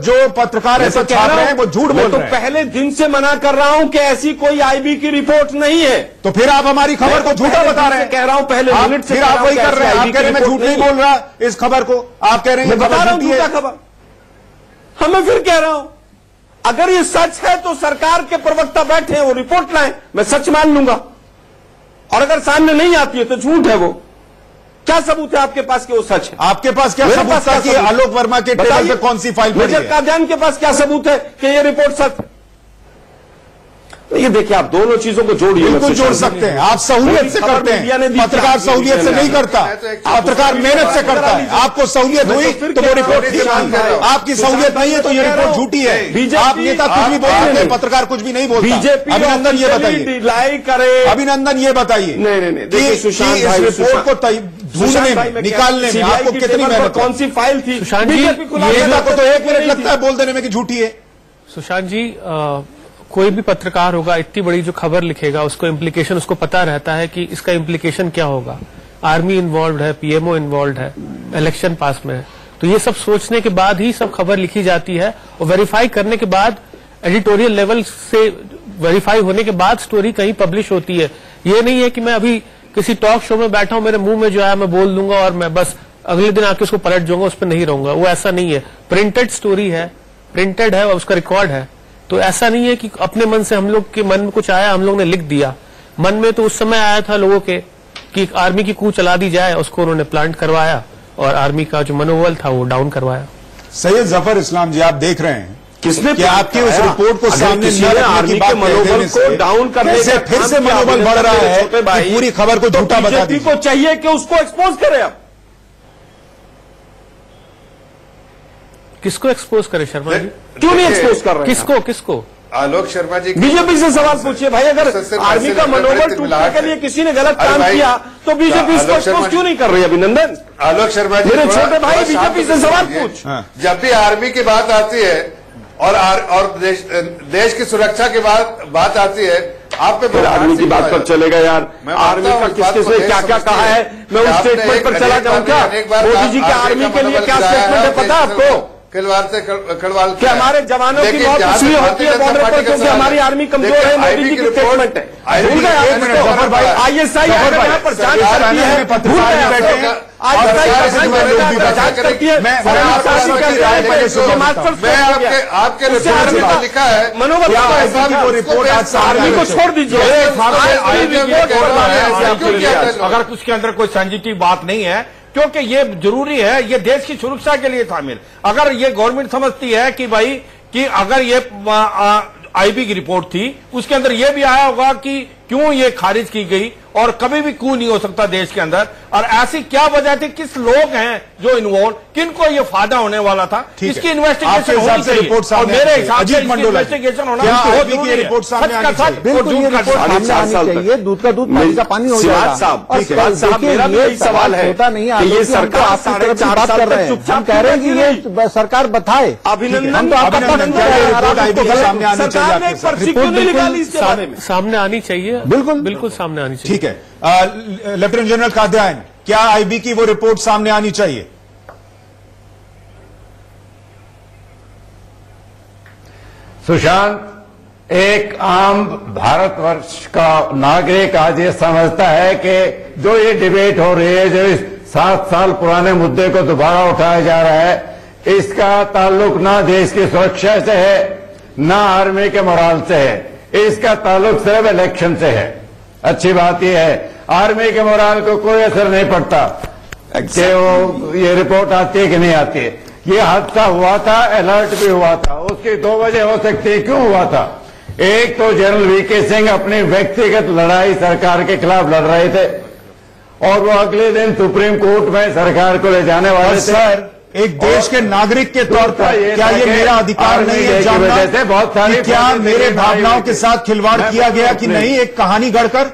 जो पत्रकार ऐसा चाह रहे हैं वो झूठ बोल रहे हैं। तो पहले दिन से मना कर रहा हूं कि ऐसी कोई आईबी की रिपोर्ट नहीं है, तो फिर आप हमारी खबर को झूठा बता रहे हैं। कह रहा हूं पहले मिनट से फिर आप वही कर रहे हैं। आप कह रहे हैं मैं झूठ नहीं बोल रहा इस खबर को, आप कह रहे हैं बता रहा हूं झूठा खबर। मैं फिर कह रहा हूं अगर ये सच है तो सरकार के प्रवक्ता बैठे हैं, वो रिपोर्ट लाएं, मैं सच मान लूंगा। और अगर सामने नहीं आती है तो झूठ है। वो क्या सबूत है आपके पास कि वो सच है? आपके पास क्या सबूत है कि आलोक वर्मा के टेबल पे कौन सी फाइल पड़ी है? मेजर कादियान के पास क्या सबूत है कि ये रिपोर्ट सच है? ये देखिए, आप दोनों चीजों को जोड़िए। बिल्कुल जोड़ सकते हैं। आप सहूलियत से करते हैं, पत्रकार सहूलियत से नहीं करता, पत्रकार मेहनत से करता है। आपको सहूलियत हुई तो वो रिपोर्ट ठीक है, आपकी सहूलियत नहीं है तो ये रिपोर्ट झूठी है। आप नेता कुछ भी बोलते हैं, पत्रकार कुछ भी नहीं बोलता। बीजेपी अभिनंदन ये बताइए, अभिनंदन ये बताइए कि इस रिपोर्ट को ढूंढने में, निकालने में आपको कितनी मेहनत, कौन सी फाइल थी? सुशांत जी, नेता को तो 1 मिनट लगता है बोल देने में कि झूठी है। सुशांत जी, कोई भी पत्रकार होगा, इतनी बड़ी जो खबर लिखेगा उसको इम्प्लीकेशन, उसको पता रहता है कि इसका इम्प्लीकेशन क्या होगा। आर्मी इन्वॉल्व है, पीएमओ इन्वॉल्व है, इलेक्शन पास में है, तो ये सब सोचने के बाद ही सब खबर लिखी जाती है और वेरीफाई करने के बाद, एडिटोरियल लेवल से वेरीफाई होने के बाद स्टोरी कहीं पब्लिश होती है। ये नहीं है कि मैं अभी किसी टॉक शो में बैठा हूं, मेरे मुंह में जो है मैं बोल दूंगा और मैं बस अगले दिन आके उसको पलट जाऊंगा, उस पर नहीं रहूंगा। वो ऐसा नहीं है। प्रिंटेड स्टोरी है, प्रिंटेड है और उसका रिकॉर्ड है। तो ऐसा नहीं है कि अपने मन से हम लोग के मन में कुछ आया, हम लोग ने लिख दिया। मन में तो उस समय आया था लोगों के कि आर्मी की कू चला दी जाए, उसको उन्होंने प्लांट करवाया और आर्मी का जो मनोबल था वो डाउन करवाया। सैयद जफर इस्लाम जी, आप देख रहे हैं किसने कि आपकी उस रिपोर्ट को सामने न रखने की बात मनोबल को डाउन करने से फिर से मनोबल बढ़ रहा है कि पूरी खबर को झूठा बता दी। को चाहिए कि उसको एक्सपोज करें। आप किसको एक्सपोज करे शर्मा जी? क्यों नहीं एक्सपोज कर रहे हैं? किसको? आलोक शर्मा जी, बीजेपी से सवाल पूछिए भाई। अगर आर्मी का मनोबल टूटने के लिए किसी ने गलत काम किया तो बीजेपी इसको एक्सपोज क्यों नहीं कर रही? अभिनंदन, आलोक शर्मा जी, मेरे छोटे भाई बीजेपी से सवाल पूछ। जब भी आर्मी की बात आती है और देश की सुरक्षा की बात आती है, आप पे आर्मी की बात पर चलेगा यार। आर्मी का किसने क्या क्या कहा है, मैं उस स्टेटमेंट पर चला जाऊं क्या? मोदी जी के आर्मी के लिए क्या स्टेटमेंट है पता आपको? खिलवाड़ क्या हमारे जवानों की मौत इसलिए होती है बॉर्डर पर क्योंकि हमारी आर्मी कमजोर है? मोदी जी की स्टेटमेंट है। ISI यहाँ पर जांच करती है, भूल गए आपके रिपोर्ट लिखा है मनोबल आर्मी को छोड़ दीजिए। अगर उसके अंदर कोई सेंसिटिव बात नहीं है, क्योंकि ये जरूरी है, ये देश की सुरक्षा के लिए शामिल। अगर ये गवर्नमेंट समझती है कि भाई कि अगर ये आईबी की रिपोर्ट थी, उसके अंदर ये भी आया होगा कि क्यों ये खारिज की गई और कभी भी क्यों नहीं हो सकता देश के अंदर, और ऐसी क्या वजह थी, किस लोग हैं जो इन्वॉल्व, किनको ये फायदा होने वाला था, इसकी इन्वेस्टिगेशन होनी चाहिए। और मेरे हिसाब से इन्वेस्टिगेशन होना रिपोर्ट सामने आनी चाहिए। दूध का दूध, पानी का पानी हो जाएगा। मेरा भी यही सवाल है, होता नहीं है ये सरकार 4.5 बात कर रहे हैं, हम कह रहे हैं कि ये सरकार बताए। अभिनंदन, तो आपका सामने आनी चाहिए, बिल्कुल सामने आनी चाहिए। ठीक है, लेफ्टिनेंट जनरल कादियान, क्या आईबी की वो रिपोर्ट सामने आनी चाहिए? सुशांत, एक आम भारतवर्ष का नागरिक आज ये समझता है कि जो ये डिबेट हो रही है, जो इस 7 साल पुराने मुद्दे को दोबारा उठाया जा रहा है, इसका ताल्लुक ना देश की सुरक्षा से है, ना आर्मी के मोराल से है, इसका ताल्लुक सिर्फ इलेक्शन से है। अच्छी बात यह है, आर्मी के मोराल को कोई असर नहीं पड़ता कि वो ये रिपोर्ट आती है कि नहीं आती है। ये हादसा हुआ था, अलर्ट भी हुआ था, उसकी 2 वजह हो सकती है। क्यों हुआ था? एक तो जनरल वीके सिंह अपनी व्यक्तिगत लड़ाई सरकार के खिलाफ लड़ रहे थे और वो अगले दिन सुप्रीम कोर्ट में सरकार को ले जाने वाले थे। सर, एक देश के नागरिक के तौर पर क्या ये मेरा अधिकार नहीं है जानना से बहुत सारी क्या मेरे भावनाओं के साथ खिलवाड़ किया गया कि नहीं, एक कहानी गढ़कर?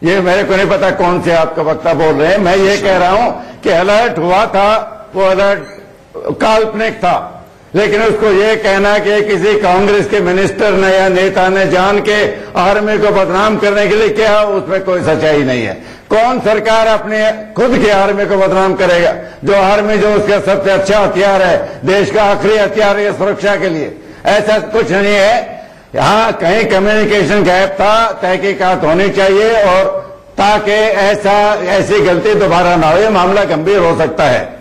ये मेरे को नहीं पता कौन से आपका वक्ता बोल रहे हैं। मैं ये कह रहा हूं कि अलर्ट हुआ था, वो अलर्ट काल्पनिक था। लेकिन उसको ये कहना कि किसी कांग्रेस के मिनिस्टर ने या नेता ने जान के आर्मी को बदनाम करने के लिए किया, उसमें कोई सच्चाई नहीं है। कौन सरकार अपने खुद की आर्मी को बदनाम करेगा? जो आर्मी जो उसका सबसे अच्छा हथियार है, देश का आखिरी हथियार है सुरक्षा के लिए, ऐसा कुछ नहीं है। यहाँ कहीं कम्युनिकेशन गैप था, तहकीकात होनी चाहिए और ताकि ऐसी गलती दोबारा ना हो। ये मामला गंभीर हो सकता है।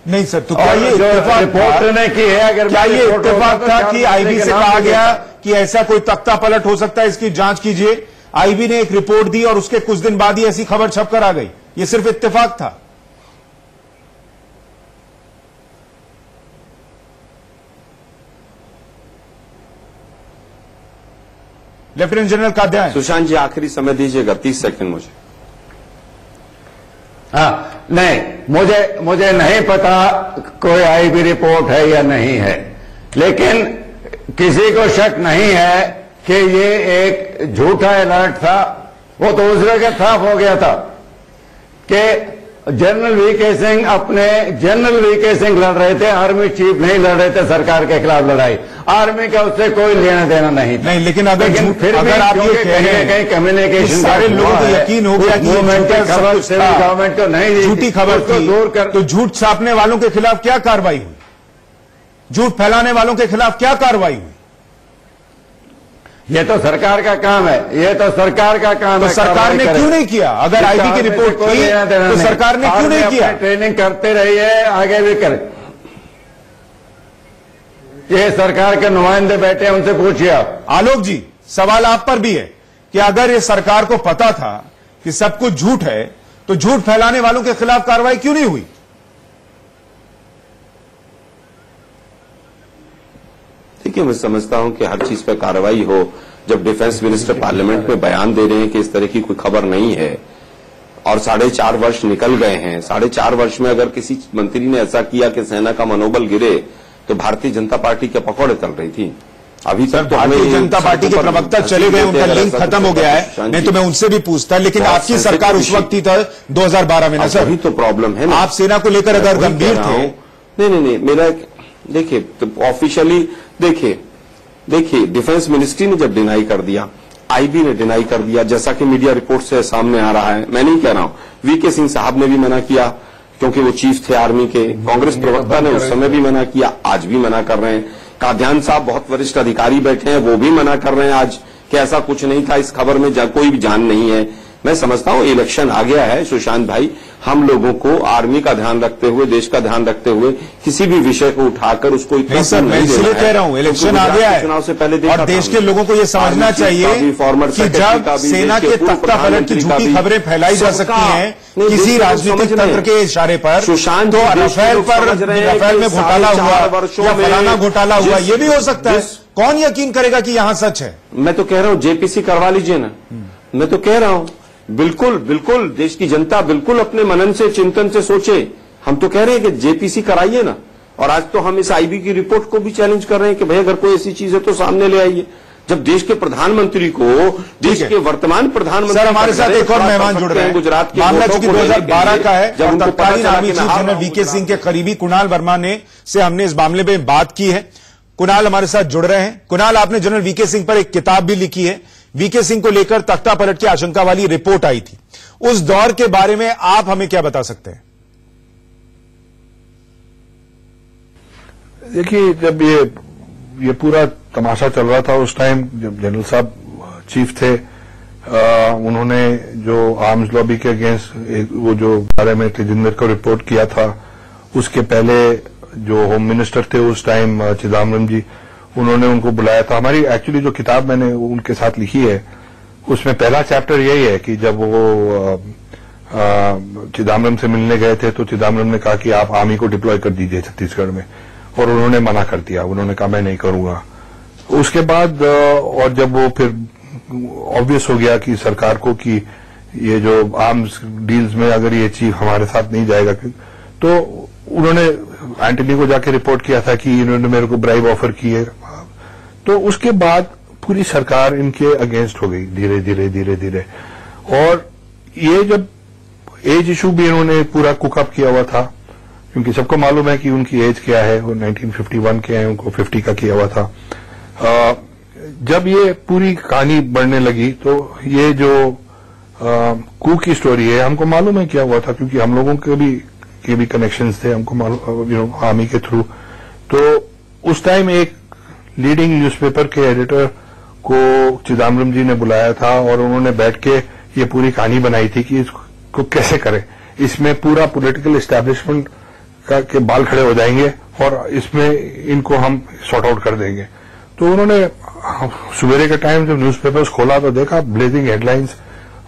नहीं सर, तो क्या ये रिपोर्ट ने की है? अगर क्या ये इत्तेफाक था कि आईबी से कहा गया कि ऐसा कोई तख्ता पलट हो सकता है, इसकी जांच कीजिए? आईबी ने एक रिपोर्ट दी और उसके कुछ दिन बाद ही ऐसी खबर छपकर आ गई। ये सिर्फ इत्तेफाक था? Lieutenant general Katyayan. सुशांत जी आखिरी समय दीजिएगा, 30 सेकंड मुझे। हाँ, नहीं, मुझे नहीं पता कोई आईबी रिपोर्ट है या नहीं है, लेकिन किसी को शक नहीं है कि ये एक झूठा अलर्ट था। वो तो उस जगह साफ हो गया था कि जनरल वीके सिंह लड़ रहे थे, आर्मी चीफ नहीं लड़ रहे थे सरकार के खिलाफ लड़ाई। आर्मी का उससे कोई लेना देना नहीं था। नहीं, लेकिन अगर आप ये कह रहे हैं कहीं कम्युनिकेशन सारे लोगों को यकीन हो गया कि खबर सेंट्रल गवर्नमेंट को नहीं, झूठी खबर थी, तो झूठ छापने वालों के खिलाफ क्या कार्रवाई हुई? झूठ फैलाने वालों के खिलाफ क्या कार्रवाई हुई? ये तो सरकार का काम है, ये तो सरकार का काम है। तो सरकार ने क्यों नहीं किया? अगर आईबी की रिपोर्ट थी तो सरकार ने क्यों नहीं किया? ट्रेनिंग करते रहिए, आगे भी करें। ये सरकार के नुमाइंदे बैठे हैं, उनसे पूछिए आप। आलोक जी, सवाल आप पर भी है कि अगर ये सरकार को पता था कि सब कुछ झूठ है, तो झूठ फैलाने वालों के खिलाफ कार्रवाई क्यों नहीं हुई? देखिए, मैं समझता हूं कि हर चीज पे कार्रवाई हो। जब डिफेंस मिनिस्टर पार्लियामेंट में बयान दे रहे हैं कि इस तरह की कोई खबर नहीं है और 4.5 वर्ष निकल गए हैं, 4.5 वर्ष में अगर किसी मंत्री ने ऐसा किया कि सेना का मनोबल गिरे, तो भारतीय जनता पार्टी के पकौड़े तल रही थी। अभी तक तो भारतीय जनता पार्टी के प्रवक्ता चले गए, उनका लिंक खत्म हो गया है। नहीं तो मैं उनसे भी पूछता, लेकिन आपकी सरकार उस वक्त ही था 2012 में ना सर? अभी तो प्रॉब्लम है ना। आप सेना को लेकर अगर गंभीर थे। नहीं, मेरा देखिए, तो ऑफिशियली देखिए डिफेंस मिनिस्ट्री ने जब डिनाई कर दिया, आईबी ने डिनाई कर दिया, जैसा कि मीडिया रिपोर्ट से सामने आ रहा है। मैं नहीं कह रहा हूं, वीके सिंह साहब ने भी मना किया क्योंकि वो चीफ थे आर्मी के। कांग्रेस प्रवक्ता ने उस समय भी मना किया, आज भी मना कर रहे हैं। कात्यायन साहब बहुत वरिष्ठ अधिकारी बैठे हैं, वो भी मना कर रहे हैं आज कि ऐसा कुछ नहीं था, इस खबर में कोई भी जान नहीं है। मैं समझता हूं इलेक्शन आ गया है सुशांत भाई, हम लोगों को आर्मी का ध्यान रखते हुए, देश का ध्यान रखते हुए किसी भी विषय को उठाकर उसको इतना सर, मैं इसलिए कह रहा हूं इलेक्शन आ गया है चुनाव से पहले और देश के लोगों को यह समझना चाहिए कि जब सेना के तख्ता पलट की झूठी खबरें फैलाई जा सकती हैं किसी राजनीतिक तंत्र के इशारे पर, सुशांत तो राफेल में घोटाला हुआ या फलाना घोटाला हुआ, ये भी हो सकता है। कौन यकीन करेगा कि यहां सच है? मैं तो कह रहा हूं जेपीसी करवा लीजिए ना। मैं तो कह रहा हूं बिल्कुल देश की जनता बिल्कुल अपने मनन से, चिंतन से सोचे। हम तो कह रहे हैं कि जेपीसी कराइए ना। और आज तो हम इस आईबी की रिपोर्ट को भी चैलेंज कर रहे हैं कि भाई अगर कोई ऐसी चीज है तो सामने ले आइए। जब देश के प्रधानमंत्री को, देश के वर्तमान प्रधानमंत्री, सर हमारे साथ एक और मेहमान जुड़ रहे हैं गुजरात के, मामला चूंकि 2012 का है और तत्कालीन army chief general VK Singh के करीबी कुणाल वर्मा से हमने इस मामले में बात की है। कुणाल हमारे साथ जुड़ रहे हैं। कुणाल, आपने जनरल वीके सिंह पर एक किताब भी लिखी है। वीके सिंह को लेकर तख्ता पलट की आशंका वाली रिपोर्ट आई थी, उस दौर के बारे में आप हमें क्या बता सकते हैं? देखिए, जब ये पूरा तमाशा चल रहा था उस टाइम, जब जनरल साहब चीफ थे, उन्होंने जो आर्म्स लॉबी के अगेंस्ट वो जो बारे में तेजिंदर को रिपोर्ट किया था, उसके पहले जो होम मिनिस्टर थे उस टाइम चिदम्बरम जी, उन्होंने उनको बुलाया था। हमारी एक्चुअली जो किताब मैंने उनके साथ लिखी है, उसमें पहला चैप्टर यही है कि जब वो चिदम्बरम से मिलने गए थे तो चिदम्बरम ने कहा कि आप आर्मी को डिप्लॉय कर दीजिए छत्तीसगढ़ में, और उन्होंने मना कर दिया। उन्होंने कहा मैं नहीं करूंगा। उसके बाद और जब वो फिर ऑब्वियस हो गया कि सरकार को कि ये जो आर्म्स डील्स में अगर ये चीफ हमारे साथ नहीं जाएगा, तो उन्होंने एंटनी को जाके रिपोर्ट किया था कि इन्होंने मेरे को ब्राइब ऑफर की है। तो उसके बाद पूरी सरकार इनके अगेंस्ट हो गई धीरे धीरे। और ये जब एज इशू भी इन्होंने पूरा कुकअप किया हुआ था, क्योंकि सबको मालूम है कि उनकी एज क्या है, वो 1951 के हैं, उनको 50 का किया हुआ था। जब ये पूरी कहानी बढ़ने लगी तो ये जो कू की स्टोरी है, हमको मालूम है क्या हुआ था, क्योंकि हम लोगों के भी कनेक्शंस थे, हमको मालूम आर्मी के थ्रू। तो उस टाइम एक लीडिंग न्यूज़पेपर के एडिटर को चिदम्बरम जी ने बुलाया था और उन्होंने बैठ के ये पूरी कहानी बनाई थी कि इसको कैसे करें, इसमें पूरा पॉलिटिकल एस्टैब्लिशमेंट के बाल खड़े हो जाएंगे और इसमें इनको हम सॉर्ट आउट कर देंगे। तो उन्होंने सवेरे के टाइम जब न्यूज़पेपर्स खोला तो देखा ब्लेजिंग हेडलाइंस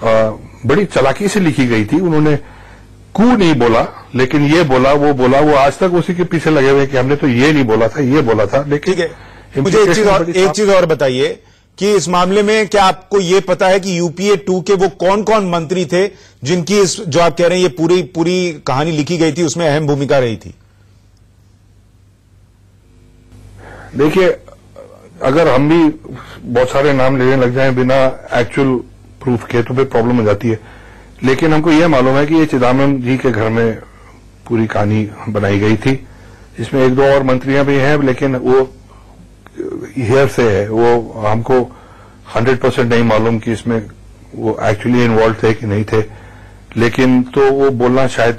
बड़ी चालाकी से लिखी गई थी। उन्होंने कू नहीं बोला, लेकिन ये बोला, वो आज तक उसी के पीछे लगे हुए कि हमने तो ये नहीं बोला था, ये बोला था। लेकिन ठीक है, मुझे एक चीज और बताइए कि इस मामले में क्या आपको ये पता है कि यूपीए 2 के वो कौन कौन मंत्री थे जिनकी इस जो आप कह रहे हैं ये पूरी कहानी लिखी गई थी उसमें अहम भूमिका रही थी? देखिए, अगर हम भी बहुत सारे नाम लेने लग जाएं बिना एक्चुअल प्रूफ के तो फिर प्रॉब्लम हो जाती है। लेकिन हमको यह मालूम है कि ये चिदम्बरम जी के घर में पूरी कहानी बनाई गई थी। इसमें एक दो और मंत्रियां भी हैं, लेकिन वो हियर से है, वो हमको 100% नहीं मालूम कि इसमें वो एक्चुअली इन्वॉल्व थे कि नहीं थे। लेकिन तो वो बोलना शायद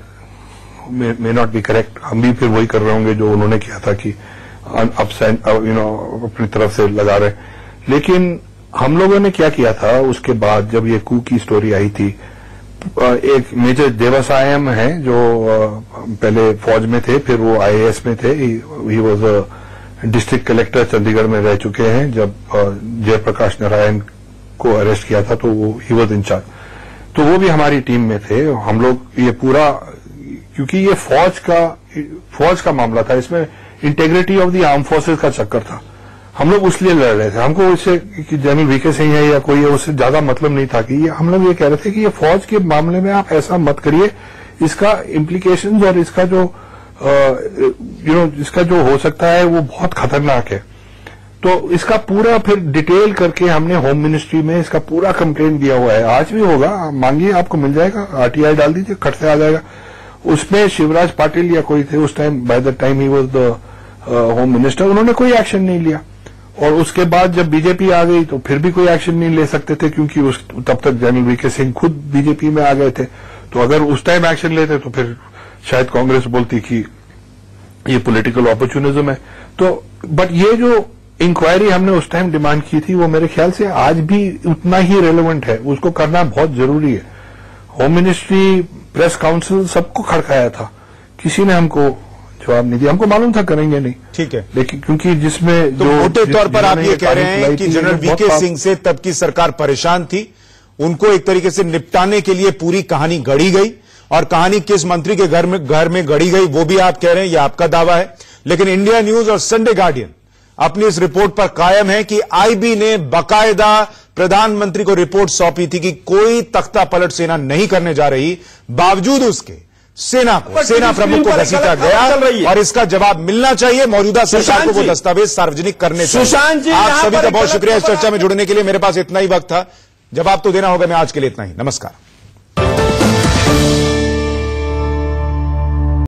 मे नॉट बी करेक्ट। हम भी फिर वही कर रहे होंगे जो उन्होंने किया था कि अपनी तरफ से लगा रहे। लेकिन हम लोगों ने क्या किया था उसके बाद, जब ये कू की स्टोरी आई थी, एक मेजर देवासायम है जो पहले फौज में थे, फिर वो आईएएस में थे। He was district collector, Chandigarh में रह चुके हैं। जब जयप्रकाश नारायण को अरेस्ट किया था तो वो ही वॉज इंचार्ज, तो वो भी हमारी टीम में थे। हम लोग ये पूरा, क्योंकि ये फौज का मामला था, इसमें integrity of the arm forces का चक्कर था, हम लोग उसलिए लड़ रहे थे। हमको इससे कि जनरल वीके सिंह है या कोई है उससे ज्यादा मतलब नहीं था। कि ये हम लोग ये कह रहे थे कि ये फौज के मामले में आप ऐसा मत करिए, इसका इम्प्लीकेशंस और इसका जो इसका जो हो सकता है वो बहुत खतरनाक है। तो इसका पूरा फिर डिटेल करके हमने होम मिनिस्ट्री में इसका पूरा कंप्लेंट दिया हुआ है। आज भी होगा, मांगिए, आपको मिल जाएगा, आरटीआई डाल दीजिए, खट से आ जाएगा। उसमें शिवराज पाटिल या कोई थे उस time, by the time he was the home minister, उन्होंने कोई एक्शन नहीं लिया। और उसके बाद जब बीजेपी आ गई तो फिर भी कोई एक्शन नहीं ले सकते थे, क्योंकि तब तक जनरल वीके सिंह खुद बीजेपी में आ गए थे। तो अगर उस टाइम एक्शन लेते तो फिर शायद कांग्रेस बोलती कि ये पॉलिटिकल अपॉर्चुनिज्म है। तो बट ये जो इंक्वायरी हमने उस टाइम डिमांड की थी वो मेरे ख्याल से आज भी उतना ही रेलेवेंट है, उसको करना बहुत जरूरी है। होम मिनिस्ट्री, प्रेस काउंसिल, सबको खड़काया था, किसी ने हमको जवाब नहीं दिया। हमको मालूम था करेंगे नहीं, ठीक है, लेकिन क्योंकि जिसमें तो मोटे तौर पर आप ये कह रहे हैं कि जनरल वीके सिंह से तब की सरकार परेशान थी, उनको एक तरीके से निपटाने के लिए पूरी कहानी गढ़ी गई, और कहानी किस मंत्री के घर में गढ़ी गई वो भी आप कह रहे हैं, ये आपका दावा है। लेकिन इंडिया न्यूज और संडे गार्डियन अपनी इस रिपोर्ट पर कायम है कि आईबी ने बाकायदा प्रधानमंत्री को रिपोर्ट सौंपी थी कि कोई तख्ता पलट सेना नहीं करने जा रही, बावजूद उसके सेना प्रमुख को घसीटा गया, और इसका जवाब मिलना चाहिए। मौजूदा सरकार को वो दस्तावेज सार्वजनिक करने चाहिए। आप सभी का बहुत शुक्रिया इस चर्चा में जुड़ने के लिए। मेरे पास इतना ही वक्त था, जवाब तो देना होगा। मैं आज के लिए इतना ही, नमस्कार।